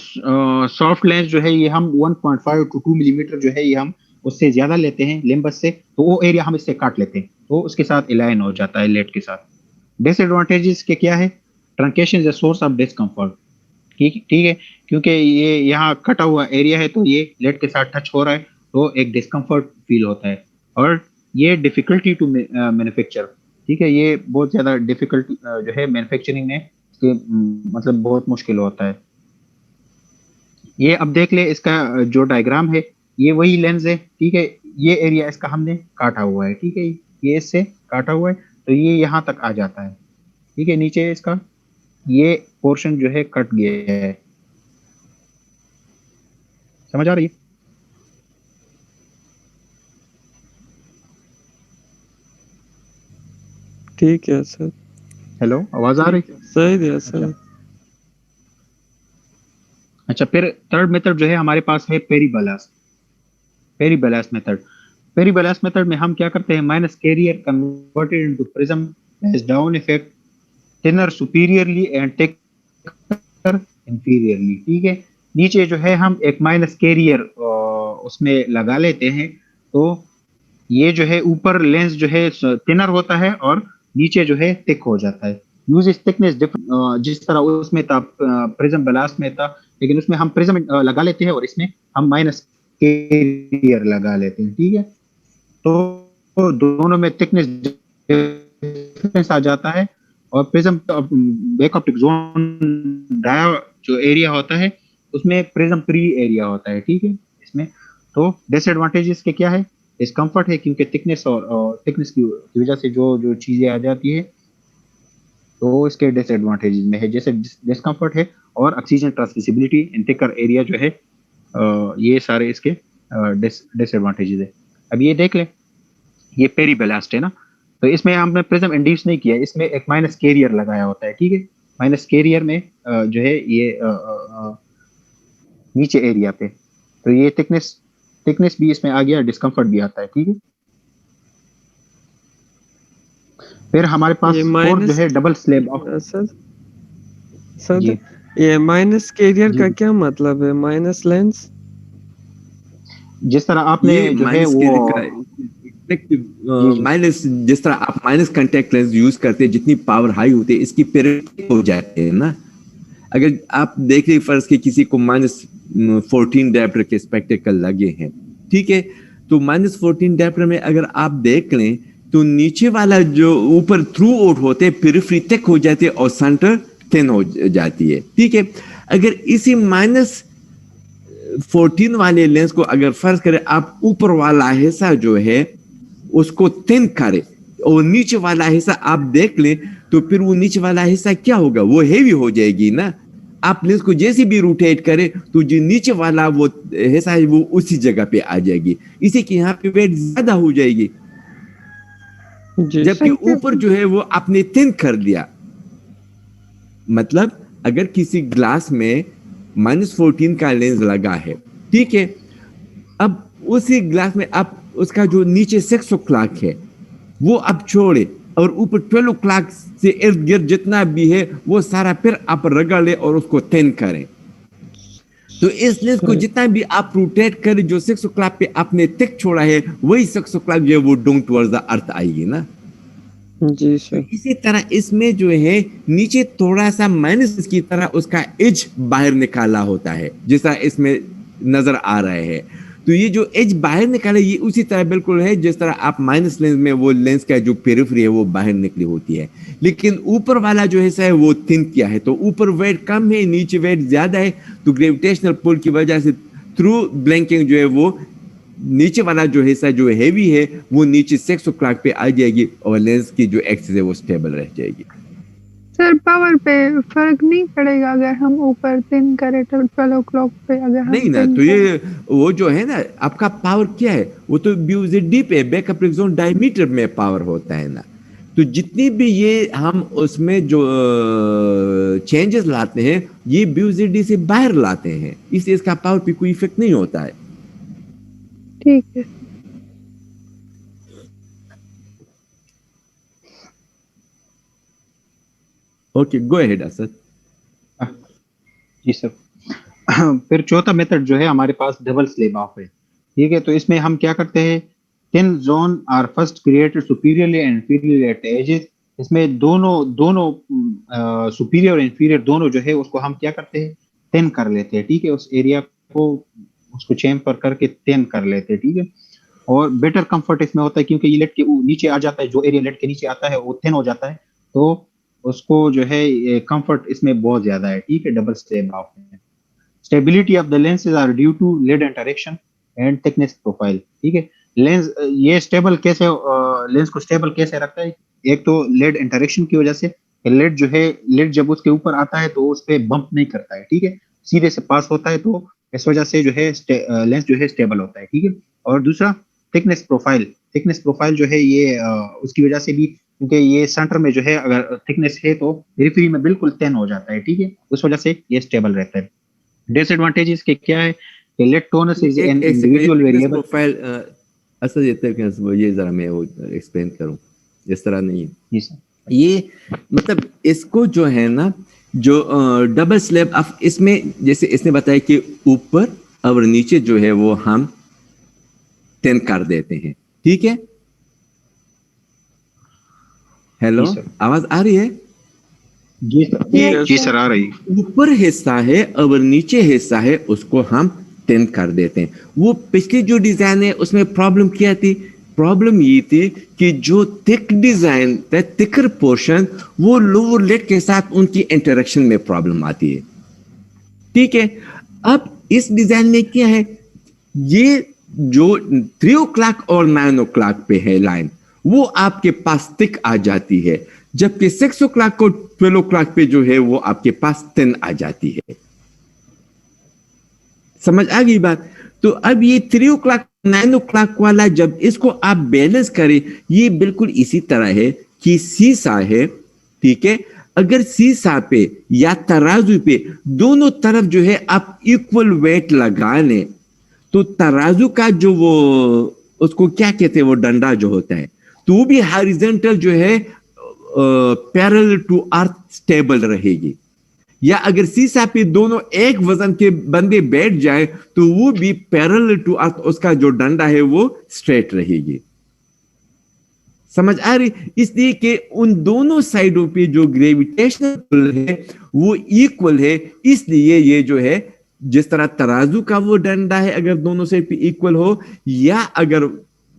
سافٹ لینس جو ہے یہ ہم 1.5 to 2 ملی میٹر جو ہے یہ ہم اس سے زیادہ لیتے ہیں لمبس سے، تو وہ ایریا ہم اس سے کاٹ لیتے ہیں تو اس کے ساتھ الائن ہو جاتا ہے لیٹ کے ساتھ. ڈس ایڈوانٹیجز کے کیا ہے؟ Truncation is a source of discomfort, ٹھیک ہے، کیونکہ یہ یہاں کٹا ہوا ایریا ہے تو یہ لیٹ کے ساتھ ٹچ ہو رہا ہے تو ایک ڈسکمفرٹ فیل ہوتا ہے، اور یہ ڈیفیکلٹی ٹو مینوفیکچر، ٹھیک ہے، یہ بہت زیادہ ڈیفیکلٹ جو ہے مینوفیکچرنگ میں مطلب بہت مشکل ہوتا ہے. یہ اب دیکھ لیں اس کا جو ڈائیگرام ہے یہ وہی لینز ہے، ٹھیک ہے، یہ ایریا اس کا ہم نے کاٹا ہوا ہے، ٹھیک ہے، یہ اس سے کاٹا ہوا ہے تو یہ یہاں تک آ جاتا ہے، ٹھیک ہے، نیچے اس کا یہ پورشن جو ہے کٹ گیا ہے. سمجھ آ رہی ہے؟ ٹھیک ہے سر. ہیلو، آواز آ رہی؟ صحیح ہے سر. اچھا، پھر تھرڈ میتھڈ جو ہے ہمارے پاس ہے پیری بیلاس میتھڈ. پیری بیلاس میتھڈ میں ہم کیا کرتے ہیں؟ Minus carrier converted into prism as down effect thinner superiorly and thicker inferiorly, ٹھیک ہے. نیچے جو ہے ہم ایک مائنس کیریئر اس میں لگا لیتے ہیں تو یہ جو ہے اوپر لینس جو ہے تھنر ہوتا ہے اور نیچے جو ہے تھک ہو جاتا ہے. یوز از تھکنس جس طرح اس میں تھا پرزم بلاس میں تھا، لیکن اس میں ہم پرزم لگا لیتے ہیں اور اس میں ہم مائنس کیریئر لگا لیتے ہیں، ٹھیک ہے. تو دونوں میں تھکنس آ جاتا ہے، اور پرزم بیک آپٹک زون جو ایریا ہوتا ہے اس میں پرزم فری ایریا ہوتا ہے، ٹھیک ہے. اس میں تو ڈس ایڈوانٹیجز کے کیا ہے؟ ڈسکمفرٹ ہے، کیونکہ تھکنس اور تھکنس کی وجہ سے جو چیزیں آ جاتی ہے تو اس کے ڈس ایڈوانٹیجز میں ہے، جیسے ڈسکمفرٹ ہے اور آکسیجن ٹرانسمیسیبلٹی ان تھکر ایریا جو ہے، یہ سارے اس کے ڈس ایڈوانٹیجز ہے. اب یہ دیکھ لیں، یہ پیری بیلاسٹ ہے نا، تو اس میں ہم نے پرزم انڈیوس نہیں کیا، اس میں ایک مائنس کیریئر لگایا ہوتا ہے، ٹھیک ہے. مائنس کیریئر میں جو ہے یہ نیچے ایریا پہ، تو یہ تھکنس بھی اس میں آ گیا، ڈسکمفرٹ بھی آتا ہے، ٹھیک ہے. پھر ہمارے پاس فورتھ جو ہے ڈبل سلیب آف. سر یہ مائنس کیریئر کا کیا مطلب ہے؟ مائنس لینس جس طرح آپ نے جو ہے وہ مائنس، جس طرح آپ مائنس کنٹیکٹ لینس یوز کرتے ہیں جتنی پاور ہائی ہوتی ہے اس کی پیریٹی ہو جاتے ہیں نا. اگر آپ دیکھ لیں فرض کہ کسی کو -14 ڈیپٹر کے اسپیکٹیکل لگے ہیں، ٹھیک ہے، تو -14 ڈیپٹر میں اگر آپ دیکھ لیں تو نیچے والا جو اوپر تھرو آؤٹ ہوتے ہیں پیریفری تک ہو جاتے ہیں اور سینٹر تھن ہو جاتی ہے، ٹھیک ہے. اگر اسی -14 والے لینس کو اگر فرض کریں آپ اوپر والا حصہ جو ہے اس کو تھن کرے اور نیچے والا حصہ آپ دیکھ لیں تو پھر وہ نیچے والا حصہ کیا ہوگا؟ وہ ہیوی ہو جائے گی نا. آپ लेंस को जैसे भी रोटेट करें तो जो नीचे वाला वो हिस्सा है वो उसी जगह पे आ जाएगी, इसी के यहाँ पे वेट ज्यादा हो जाएगी। जबकि ऊपर जो है वो आपने थिन कर दिया। मतलब अगर किसी ग्लास में -14 का लेंस लगा है, ठीक है, अब उसी ग्लास में आप उसका जो नीचे 6 o'clock है वो आप छोड़े और ऊपर 12 o'clock से इर्द गिर्द जितना भी है वो सारा फिर आप रगड़ ले और उसको थिन करें। तो इस लेंस को जितना भी आप रोटेट करें, जो 6 o'clock पे आपने थिक छोड़ा है वही 6 o'clock जो है वो डाउन टुवर्ड्स द अर्थ आएगी ना। जी सर। इसी तरह इसमें जो है नीचे थोड़ा सा माइनस की तरह उसका एज बाहर निकाला होता है, जैसा इसमें नजर आ रहा है। तो ये जो एज बाहर निकाले ये उसी तरह बिल्कुल है जिस तरह आप माइनस लेंस में वो लेंस का जो पेरिफेरी है वो बाहर निकली होती है, लेकिन ऊपर वाला जो हिस्सा है वो थिन किया है। तो ऊपर वेट कम है, नीचे वेट ज्यादा है, तो ग्रेविटेशनल पुल की वजह से थ्रू ब्लैंकिंग जो है वो नीचे वाला जो हिस्सा जो हैवी है वो नीचे 6 o'clock पे आ जाएगी और लेंस की जो एक्सिस है वो स्टेबल रह जाएगी। सर पावर पे फर्क नहीं पड़ेगा अगर हम ऊपर थिन करें 12 o'clock पे? अगर हम नहीं ना, तो ये वो जो है ना आपका पावर क्या है, वो तो BUZD पे बैकअप जोन डायमीटर में पावर होता है ना। तो जितनी भी ये हम उसमें जो चेंजेस लाते हैं ये BUZD से बाहर लाते हैं, इसलिए इसका पावर पे कोई इफेक्ट नहीं होता है। ठीक है। Okay, go ahead Asad. जी सर। फिर चौथा मेथड जो है हमारे पास डबल स्लैब ऑफ है, ठीक है। तो इसमें हम क्या करते हैं, thin zone are first created superiorly and inferior at edges. इसमें दोनों सुपीरियर और इंफीरियर दोनों जो है उसको हम क्या करते हैं, थिन कर लेते हैं, ठीक है। उस एरिया को उसको चेम्पर करके थिन कर लेते हैं, ठीक है। और बेटर कंफर्ट इसमें होता है क्योंकि ये लेट के नीचे आ जाता है, जो एरिया लेट के नीचे आता है वो थिन हो जाता है, तो उसको जो है कंफर्ट इसमें बहुत ज्यादा है, ठीक है। डबल स्लैब ऑफ है। Stability of the lenses are due to lid interaction and thickness profile, ठीक है। लेंस ये स्टेबल कैसे, लेंस को स्टेबल कैसे रखता है, एक तो लेड इंटरेक्शन की वजह से, लेड जो है लेड जब उसके ऊपर आता है तो उस पे बम्प नहीं करता है, ठीक है, सीधे से पास होता है, तो इस वजह से जो है लेंस जो है स्टेबल होता है, ठीक है। और दूसरा थिकनेस प्रोफाइल जो है ये उसकी वजह से भी, क्योंकि ये सेंटर में जो है अगर थिकनेस है तो पेरिफेरी में बिल्कुल थिन हो जाता है, ठीक है, उस वजह से ये स्टेबल रहता है। डिसएडवांटेजेस के क्या है, lid tonus is an individual variable. Profile असल ये जरा मैं वो एक्सप्लेन करूं, इस तरह नहीं है। जी सर। ये मतलब इसको जो है ना, जो डबल स्लैब ऑफ, इसमें जैसे इसने बताया कि ऊपर और नीचे जो है वो हम थिन कर देते हैं, ठीक है। हेलो, आवाज आ रही है? जी सर आ रही। ऊपर हिस्सा है और नीचे हिस्सा है उसको हम थिन कर देते हैं। वो पिछली जो डिजाइन है उसमें प्रॉब्लम क्या थी, प्रॉब्लम ये थी कि जो थिक डिजाइन, थिकर पोर्शन, वो लोअर लेड के साथ उनकी इंटरेक्शन में प्रॉब्लम आती है, ठीक है। अब इस डिजाइन में क्या है, ये जो 3 o'clock और 9 o'clock पे है लाइन, वो आपके पास थिक आ जाती है, जबकि 6 o'clock और 12 o'clock पे जो है वो आपके पास थिन आ जाती है। समझ आ गई बात? तो अब ये 3 o'clock 9 o'clock वाला जब इसको आप बैलेंस करें, ये बिल्कुल इसी तरह है कि सीसा है, ठीक है। अगर सीसा पे या तराजू पे दोनों तरफ जो है आप इक्वल वेट लगा लें, तो तराजू का जो वो उसको क्या कहते हैं, वो डंडा जो होता है, तो वो भी हॉरिजॉन्टल जो है पैरेलल टू अर्थ स्टेबल रहेगी। या अगर सीसा पे दोनों एक वजन के बंदे बैठ जाए तो वो भी पैरेलल टू अर्थ, उसका जो डंडा है वो स्ट्रेट रहेगी। समझ आ रही? इसलिए कि उन दोनों साइडों पे जो ग्रेविटेशनल पुल है वो इक्वल है, इसलिए ये जो है जिस तरह तराजू का वो डंडा है अगर दोनों साइड पे इक्वल हो, या अगर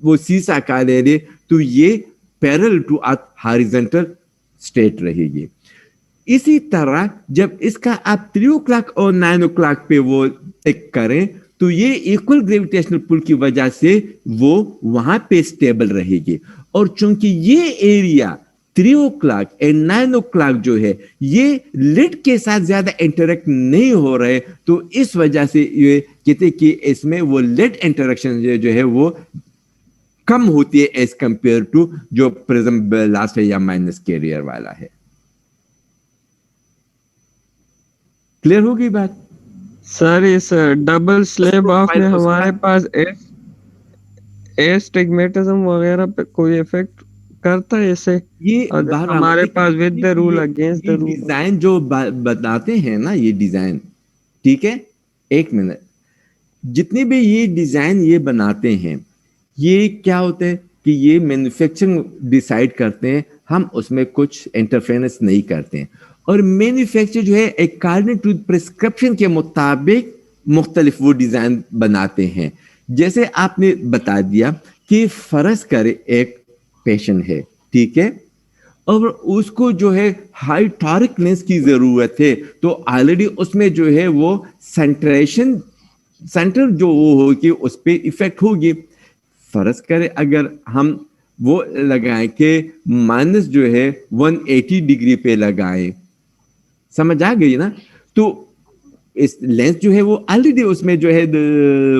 वो सीसा का ले ले तो ये parallel to earth horizontal straight रहेगी। इसी तरह जब इसका आप 3 o'clock और 9 o'clock पे वो टिक करें तो ये इक्वल ग्रेविटेशनल पुल की वजह से वो वहां पे स्टेबल रहेगी। और चूंकि ये एरिया 3 o'clock एंड 9 o'clock जो है ये लिड के साथ ज्यादा इंटरेक्ट नहीं हो रहे, तो इस वजह से ये कहते कि इसमें वो लिड इंटरेक्शन जो है वो कम होती है एज कंपेयर टू जो प्रिज्म बेलास्ट है या माइनस कैरियर वाला है। क्लियर होगी बात? सर इस डबल स्लेब ऑफ में हमारे पास एस्टिग्मेटिज्म वगैरह पे कोई इफेक्ट करता है इससे? ये अगर हमारे पास with the rule against the rule design जो बताते हैं ना, ये डिजाइन, ठीक है, एक मिनट, जितने भी ये डिजाइन ये बनाते हैं, ये क्या होता है कि ये मैन्युफैक्चरिंग डिसाइड करते हैं, हम उसमें कुछ इंटरफेरेंस नहीं करते हैं, और मैन्युफैक्चर जो है अकॉर्डिंग टू प्रिस्क्रिप्शन के मुताबिक मुख्तलिफ वो डिजाइन बनाते हैं। जैसे आपने बता दिया कि फर्ज करे एक पेशेंट है, ठीक है, और उसको जो है हाई टॉरिक लेंस की जरूरत है, तो ऑलरेडी उसमें जो है वो सेंटर जो वो होगी उस पर इफेक्ट होगी। फर्ज करे अगर हम वो लगाएं कि माइनस जो है 180 डिग्री पे लगाएं, समझ आ गई ना, तो इस लेंस जो है वो ऑलरेडी उसमें जो है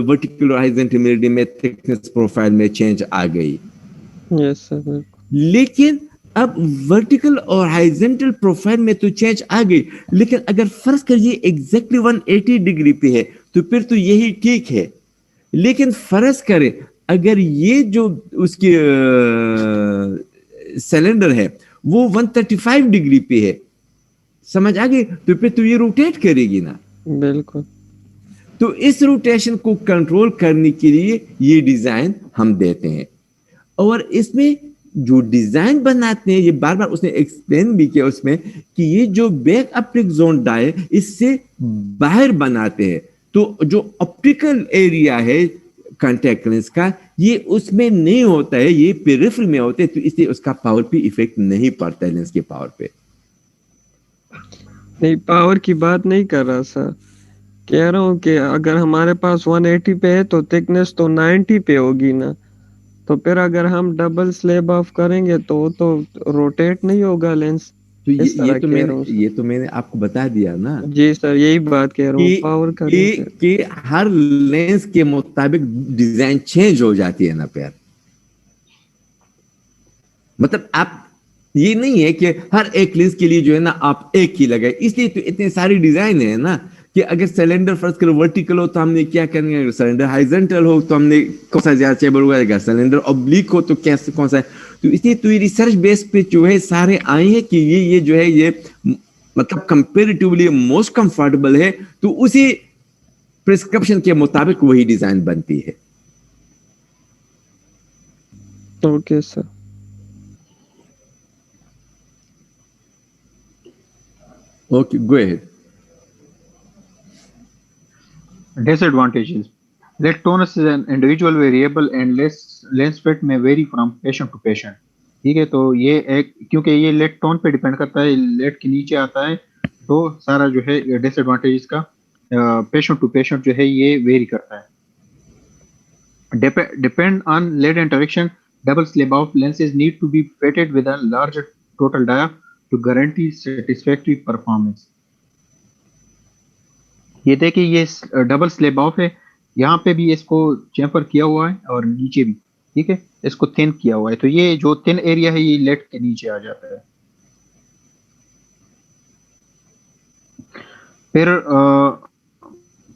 वर्टिकल हॉरिजॉन्टल में थिकनेस प्रोफाइल में चेंज आ गई। Yes sir. लेकिन अब वर्टिकल और हॉरिजॉन्टल प्रोफाइल में तो चेंज आ गई, लेकिन अगर फर्ज करिए एग्जैक्टली 180 डिग्री पे है तो फिर तो यही ठीक है। लेकिन फर्ज करें अगर ये जो उसकी सिलेंडर है वो 135 डिग्री पे है, समझ आ गई, तो फिर तो ये रोटेट करेगी ना। बिल्कुल। तो इस रोटेशन को कंट्रोल करने के लिए ये डिजाइन हम देते हैं, और इसमें जो डिजाइन बनाते हैं ये बार बार उसने एक्सप्लेन भी किया उसमें कि ये जो बैक ऑप्टिक जोन डाई इससे बाहर बनाते हैं, तो जो ऑप्टिकल एरिया है कांटेक्ट लेंस का ये उसमें नहीं होता है, ये पेरिफेरल में होता है, तो इसलिए उसका पावर पे इफेक्ट नहीं पड़ता है लेंस के पावर पे। नहीं, पावर की बात नहीं कर रहा सर, कह रहा हूँ कि अगर हमारे पास 180 पे है तो थिकनेस तो 90 पे होगी ना, तो फिर अगर हम डबल स्लेब ऑफ करेंगे तो रोटेट नहीं होगा लेंस। तो ये तो मैंने आपको बता दिया ना। जी सर, यही बात कह रहा हूँ, पावर कि हर लेंस के मुताबिक डिजाइन चेंज हो जाती है ना प्यार। मतलब आप ये नहीं है कि हर एक लेंस के लिए जो है ना आप एक ही लगाए, इसलिए तो इतने सारी डिजाइन है ना कि अगर सिलेंडर फर्स्ट करो वर्टिकल हो तो हमने क्या करेंगे, अगर सिलेंडर हॉरिजॉन्टल हो तो हमने कौन सा ज्यादा स्टेबल होगा, अगर सिलेंडर ऑब्लिक हो तो कैसे कौन सा है। तो इसलिए तो ये रिसर्च बेस पे जो है सारे आए हैं कि ये जो है ये मतलब कंपेरेटिवली मोस्ट कंफर्टेबल है, तो उसी प्रिस्क्रिप्शन के मुताबिक वही डिजाइन बनती है। Okay sir. Okay, go ahead. Disadvantages. Lead tonus is an individual variable and lens width may vary from patient to patient. ठीक है, तो ये एक क्योंकि ये लेड टोन पे डिपेंड करता है, लेड के नीचे आता है, तो सारा जो है डिसएडवांटेज का पेशेंट टू पेशेंट जो है ये वेरी करता है। Depend on lid interaction, double slab off lenses need to be fitted with a larger total dia to guarantee satisfactory performance. ये देखिए ये डबल स्लेब ऑफ है, यहाँ पे भी इसको चेम्फर किया हुआ है और नीचे भी, ठीक है, इसको थिन किया हुआ है, तो ये जो थिन एरिया है ये लेड के नीचे आ जाता है। फिर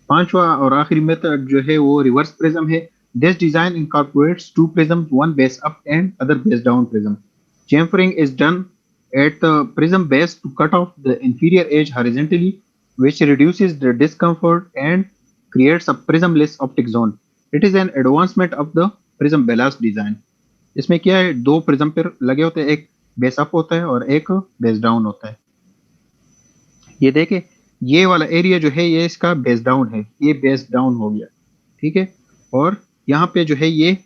पांचवा और आखिरी मेथड जो है वो रिवर्स प्रिज्म है। This design incorporates two prism, one base up and other base down prism. Chamfering is done at the prism base to cut off the inferior edge horizontally, which reduces the discomfort and creates a prismless optic zone. It is an advancement of the prism ballast design. इसमें क्या है, दो prism पर लगे होते हैं, एक base up होता है और एक बेस डाउन होता है। ये देखे ये वाला एरिया जो है ये इसका बेस डाउन है, ये बेस डाउन हो गया, ठीक है, और यहाँ पे जो है ये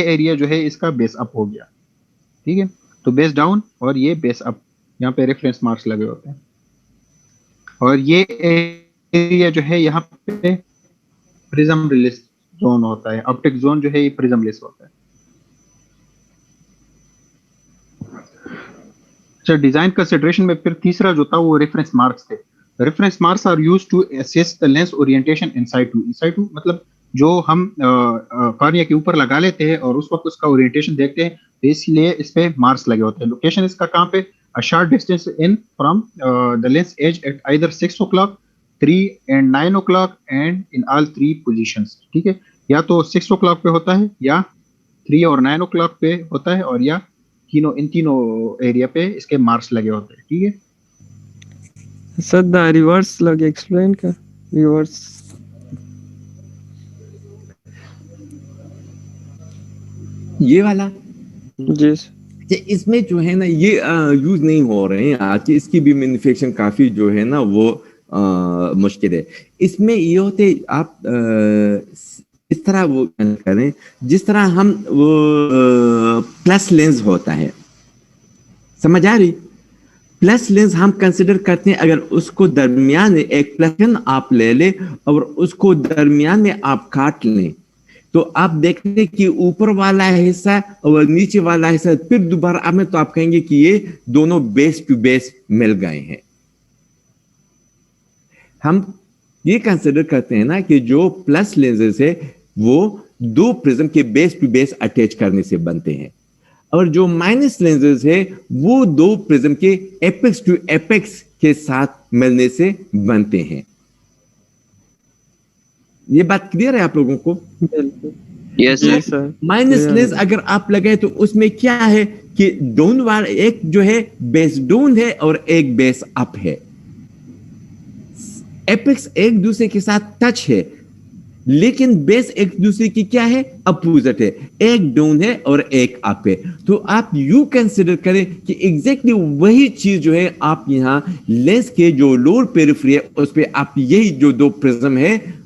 एरिया जो है इसका बेस अप हो गया, ठीक है, तो बेस डाउन और ये बेस अप, यहाँ पे रेफरेंस मार्क्स लगे होते हैं, और ये एरिया जो है यहाँ पे प्रिज्म रिलीज जोन होता है, ऑप्टिक जोन जो है ये प्रिज्म लेस होता है। अच्छा, डिजाइन कंसिडरेशन में फिर तीसरा जो था वो रेफरेंस मार्क्स थे. Reference marks are used to assess the lens orientation in situ मतलब जो हम कॉर्निया के ऊपर लगा लेते हैं और उस वक्त उसका ओरिएंटेशन देखते हैं, तो इसलिए इस पे मार्क्स लगे होते हैं. लोकेशन इसका कहाँ पे? A short distance in from the lens edge at either 6 o'clock, 3 and 9 o'clock and in all 3 positions. ठीक है, या तो 6 o'clock पे होता है, या 3 और 9 o'clock पे होता है, और या इन तीनों एरिया पे इसके मार्क्स लगे होते हैं. ठीक है सर द रिवर्स लगे एक्सप्लेन कर रिवर्स. ये वाला जी इसमें जो है ना ये यूज नहीं हो रहे हैं आज. इसकी भी मैन्युफैक्चरिंग काफी जो है ना वो मुश्किल है. इसमें ये होते आप इस तरह वो करें जिस तरह हम वो प्लस लेंस होता है, समझ आ रही? प्लस लेंस हम कंसिडर करते हैं अगर उसको दरमियान में एक प्लस आप ले ले और उसको दरमियान में आप काट लें, तो आप देखते कि ऊपर वाला हिस्सा और नीचे वाला हिस्सा फिर दोबारा आप में, तो आप कहेंगे कि ये दोनों बेस टू बेस मिल गए हैं. हम ये कंसिडर करते हैं ना कि जो प्लस लेंसेज है वो दो प्रिज्म के बेस टू बेस अटैच करने से बनते हैं, और जो माइनस लेंसेज है वो दो प्रिज्म के एपेक्स टू एपेक्स के साथ मिलने से बनते हैं. ये बात क्लियर है आप लोगों को? Yes sir. माइनस लेंस अगर आप लगाए तो उसमें क्या है कि डोन वाला एक जो है बेस डाउन है और एक बेस अप है. एपेक्स एक दूसरे के साथ टच है, लेकिन बेस एक दूसरे की क्या है? अपोजिट है. एक डाउन है और एक अप है. तो आप यू कंसिडर करें कि एग्जैक्टली वही चीज जो है आप यहां लेंस के जो लोअर पेरिफेरी है उस पे आप यही जो दो प्रिज्म है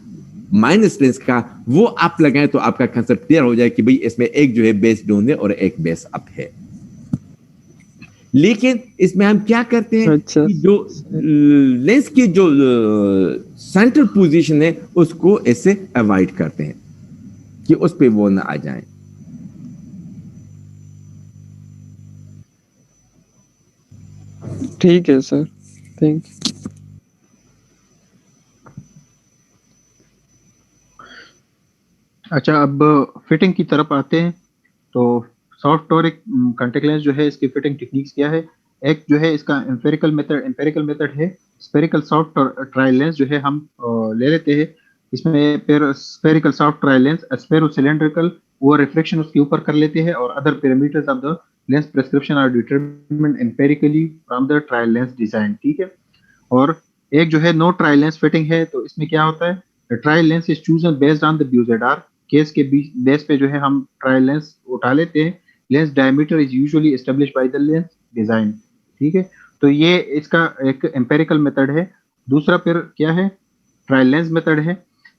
माइनस लेंस का वो आप लगाएं तो आपका कंसेप्ट क्लियर हो जाए कि भाई इसमें एक जो है बेस डाउन है और एक बेस अप है. लेकिन इसमें हम क्या करते हैं अच्छा. कि जो लेंस की जो सेंट्रल पोजीशन है उसको इससे अवॉइड करते हैं कि उस पे वो ना आ जाए. ठीक है सर, थैंक यू. अच्छा, अब फिटिंग की तरफ आते हैं. तो सॉफ्ट टोरिक कॉन्टैक्ट लेंस जो है इसकी फिटिंग टेक्निक्स क्या है? एक जो है इसका एम्पेरिकल मेथड है. स्फेरिकल सॉफ्ट ट्रायल लेंस जो है हम ले लेते हैं. इसमें फिर spherical soft trial lens spherocylindrical वो रिफ्लेक्शन उसके ऊपर कर लेते हैं, और other parameters of the lens prescription are determined empirically from the trial lens design. ठीक है. और एक जो है नो ट्रायल लेंस फिटिंग है, तो इसमें क्या होता है? Trial lens is chosen based on the BZR case के बेस पे जो है हम ट्रायल लेंस उठा लेते हैं. Lens diameter is usually established by the lens design. ठीक है. तो ये इसका एक एम्पेरिकल मेथड है. दूसरा फिर क्या है? ट्रायल लेंस मेथड है.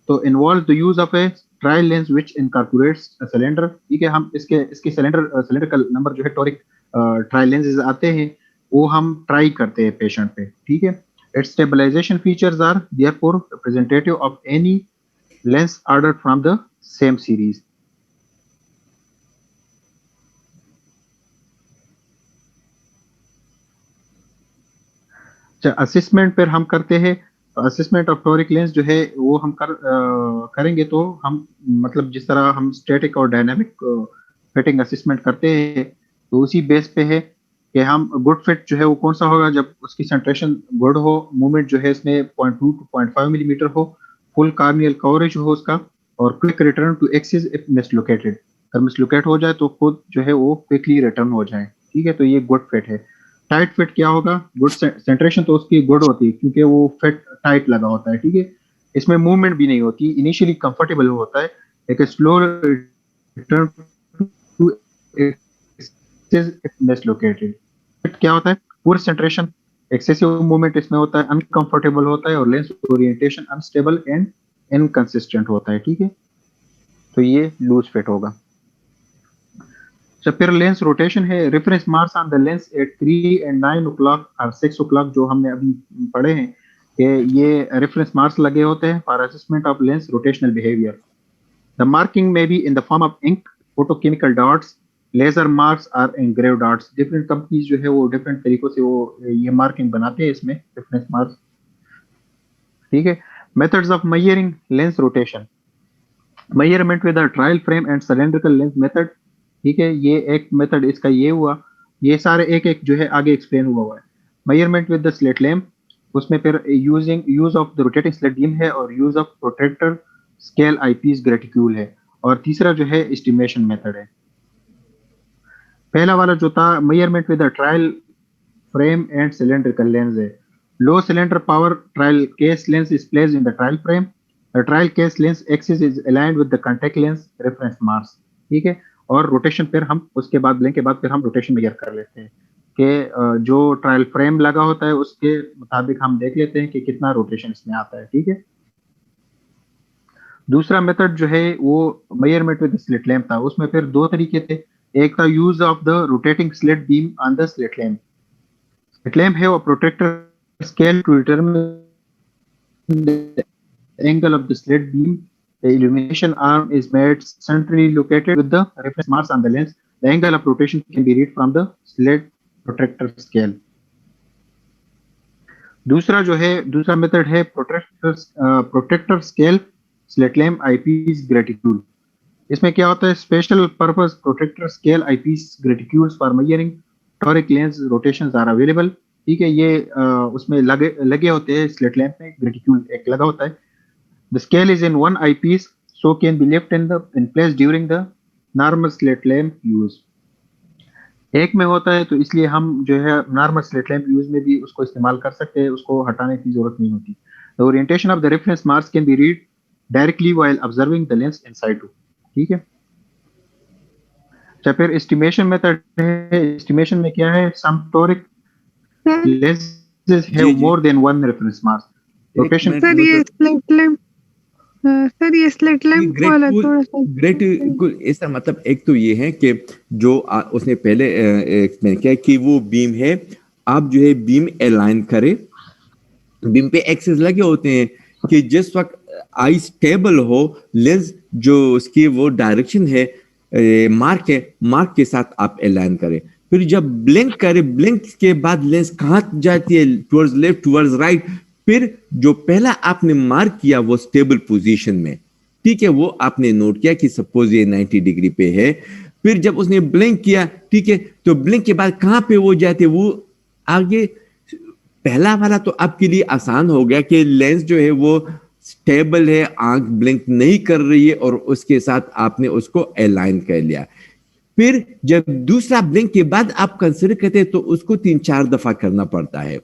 तो involve the use of A trial lens which incorporates a cylinder. ठीक है. हम इसके सिलेंडरिकल नंबर जो है टोरिक ट्रायल लेंसेज आते हैं वो हम ट्राई करते हैं पेशेंट पे. ठीक है. Its stabilization features are therefore representative of any lens ordered from the same series. Assessment पर हम करते हैं. असेसमेंट ऑफ टोरिक लेंस जो है वो हम करेंगे तो हम मतलब जिस तरह हम स्टैटिक और डायनामिक फिटिंग असेसमेंट करते हैं तो उसी बेस पे है कि हम गुड फिट जो है वो कौन सा होगा जब उसकी सेंट्रेशन गुड हो, मूवमेंट जो है इसमें 0.2 to 0.5 मिलीमीटर हो, फुल कार्नियल कवरेज हो उसका, और quick return to axis if mislocated. अगर मिसलोकेट हो जाए तो खुद जो है वो क्विकली रिटर्न हो जाए. ठीक है. तो ये गुड फिट है. टाइट फिट क्या होगा? गुड सेंट्रेशन तो उसकी गुड होती है क्योंकि वो फिट टाइट लगा होता है. ठीक है. इसमें मूवमेंट भी नहीं होती, इनिशियली कंफर्टेबल होता है, एक slow return to axis if mislocated. Fit क्या होता है? पूर सेंट्रेशन, एक्सेसिव मूवमेंट इसमें होता है, अनकंफर्टेबल होता है, और lens orientation unstable and inconsistent होता है. ठीक है. तो ये लूज फिट होगा. जब फिर लेंस रोटेशन है, reference marks on the lens at 3 and 9 o'clock और 6 o'clock जो हमने अभी पढ़े हैं कि ये रेफरेंस मार्क्स लगे होते हैं for assessment of lens rotational behaviour. The marking may be in the form of ink, photochemical dots, laser marks or engraved arts, different companies जो है वो डिफरेंट तरीकों से वो ये मार्किंग बनाते हैं इसमें, रेफरेंस मार्क्स, ठीक है। Methods of measuring lens rotation, measurement with a trial frame and cylindrical lens method, ठीक है, ये एक मेथड इसका ये हुआ, ये सारे एक एक जो है आगे एक्सप्लेन हुआ है। Measurement with the slit lamp, उसमें फिर use of the rotating slit beam है और use of protractor scale eyepiece graticule है, और तीसरा जो है एस्टिमेशन मेथड है। पहला वाला जो था measurement with the trial frame and cylindrical lens है। Low cylinder power trial case lens is placed in the trial frame, the trial case lens axis is aligned with the contact lens reference marks, ठीक है। और rotation फिर हम उसके बाद blank के बाद फिर हम रोटेशन मेजर कर लेते हैं कि जो ट्रायल फ्रेम लगा होता है उसके मुताबिक हम देख लेते हैं कि कितना रोटेशन इसमें आता है, ठीक है। दूसरा मेथड जो है वो मेजरमेंट विद स्लिट लैम्प था, उसमें फिर दो तरीके थे, एक था use of the rotating slit beam on the slit lamp. Slit lamp है वो protractor scale to determine the angle of the slit beam. The illumination arm is made centrally located with the reference marks on the lens. The angle of rotation can be read from the slit protractor scale. दूसरा मेथड है protractor scale slit lamp eyepiece graticule. इसमें क्या होता है, special purpose protractor scale eyepiece graticules for measuring toric lens rotations are available, ठीक है। ये उसमें लगे होते हैं, स्लिट लैम्प में ग्रेटिक्यूल एक लगा होता है। The scale is in one eyepiece, so can be left in place during the normal slit lamp use. एक में होता है तो इसलिए हम जो है नॉर्मल स्लिट लैम्प यूज में भी उसको इस्तेमाल कर सकते हैं, उसको हटाने की जरूरत नहीं होती। The orientation of the reference marks can be read directly while observing the lens in situ, ठीक है। अच्छा, फिर एस्टिमेशन मेथड है। एस्टिमेशन में क्या है, some toric lenses have more than one reference mark. Rotation sir ये स्लिट लैम्प ये स्लिट लैम्प वाला थोड़ा सा ग्रेटिक्यूल, इसका मतलब एक तो ये है कि जो उसने पहले एक्सप्लेन किया कि वो बीम है, आप जो है बीम अलाइन करें, बीम पे एक्सेस लगे होते हैं कि जिस वक्त आई स्टेबल हो, लेंस जो उसकी वो डायरेक्शन है मार्क है, मार्क के साथ आप अलाइन करें। फिर जब ब्लिंक करे, ब्लिंक के बाद लेंस कहाँ जाती है, टुवर्ड्स लेफ्ट टुवर्ड्स राइट, फिर जो पहला आपने मार्क किया वो स्टेबल पोजीशन में, ठीक है, वो आपने नोट किया कि सपोज ये 90 डिग्री पे है। फिर जब उसने ब्लिंक किया, ठीक है, तो ब्लिंक के बाद कहाँ पे वो जाते, वो आगे। पहला वाला तो आपके लिए आसान हो गया कि लेंस जो है वो स्टेबल है, आंख ब्लिंक नहीं कर रही है, और उसके साथ आपने उसको अलाइन कर लिया। फिर जब दूसरा ब्लिंक के बाद आप कंसिडर करते हैं तो उसको 3-4 दफा करना पड़ता है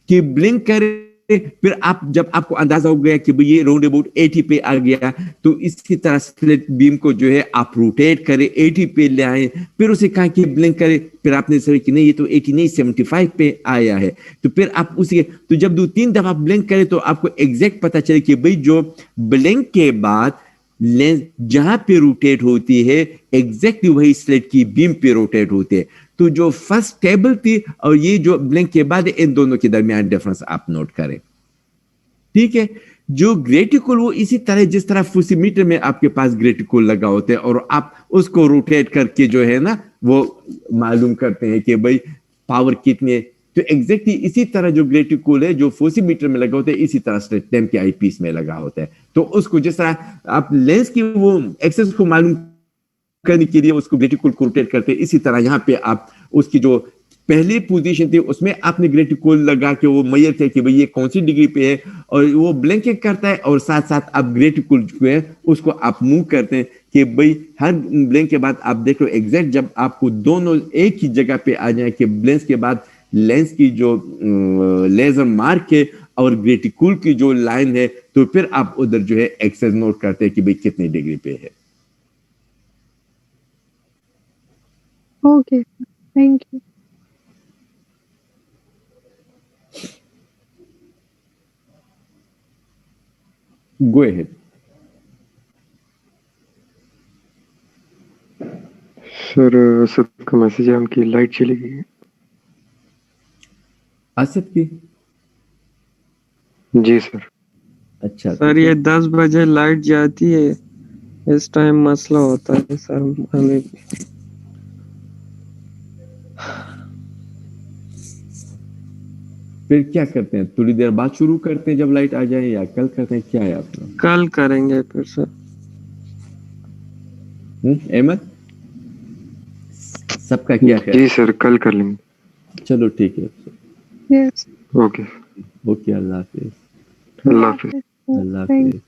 कि ब्लिंक करे। फिर आप जब आपको अंदाजा हो गया कि ये राउंड अबाउट 80 पे आ गया, तो इसी तरह स्लिट बीम को जो है आप रोटेट करें, 80 पे ले आए। फिर उसे कहा कि ब्लिंक करे, फिर आपने सोचा कि नहीं ये तो 80 नहीं 75 पे आया है, तो फिर आप उसी, तो जब 2-3 दफा ब्लिंक करें तो आपको एग्जैक्ट पता चले कि भाई जो ब्लिंक के बाद लेंस जहां पे रोटेट होती है एग्जैक्टली वही स्लिट की बीम पे रोटेट होते हैं। तो जो फर्स्ट टेबल थी और ये जो ब्लिंक के बाद, इन दोनों के दरमियान डिफरेंस आप नोट करें, ठीक है। जो ग्रेटिक्यूल वो इसी तरह जिस तरह फुसीमीटर में आपके पास ग्रेटिक्यूल लगा होता है और आप उसको रोटेट करके जो है ना वो मालूम करते हैं कि भाई पावर कितनी है, तो एग्जैक्टली इसी तरह जो ग्रेटिक्यूल है जो फुसीमीटर में लगा होता है इसी तरह स्लिट लैम्प के आईपीस में लगा होता है। तो उसको जिस तरह आप लेंस की वो एक्सेस को मालूम करने के लिए उसको ग्रेटिक्यूल को रोटेट करते हैं, इसी तरह यहाँ पे आप उसकी जो पहली पोजीशन थी उसमें आपने ग्रेटिक्यूल लगा के वो मेजर किया कि भाई ये कौन सी डिग्री पे है, और वो ब्लिंकिंग करता है, और साथ साथ आप ग्रेटिक्यूल जो है उसको आप मूव करते हैं कि भाई हर ब्लिंक के बाद आप देख लो एग्जैक्ट जब आपको दोनों एक ही जगह पे आ जाए कि ब्लिंक के बाद लेंस की जो लेजर मार्क है और ग्रेटिक्यूल की जो लाइन है, तो फिर आप उधर जो है एक्सेस नोट करते हैं कि भाई कितनी डिग्री पे है। Okay, thank you. Go ahead. Sir Asad का मैसेज है उनकी लाइट चली गई है। असद की? जी सर। अच्छा सर ये 10 बजे लाइट जाती है, इस टाइम मसला होता है सर हमें। फिर क्या करते हैं, थोड़ी देर बाद शुरू करते हैं जब लाइट आ जाए, या कल करते हैं, क्या है आपका? कल करेंगे फिर सर। अहमद, सबका क्या है? जी सर, कल कर लेंगे। चलो ठीक है। यस ओके ओके, अल्लाह हाफिज। अल्लाह हाफिज। अल्लाह हाफिज।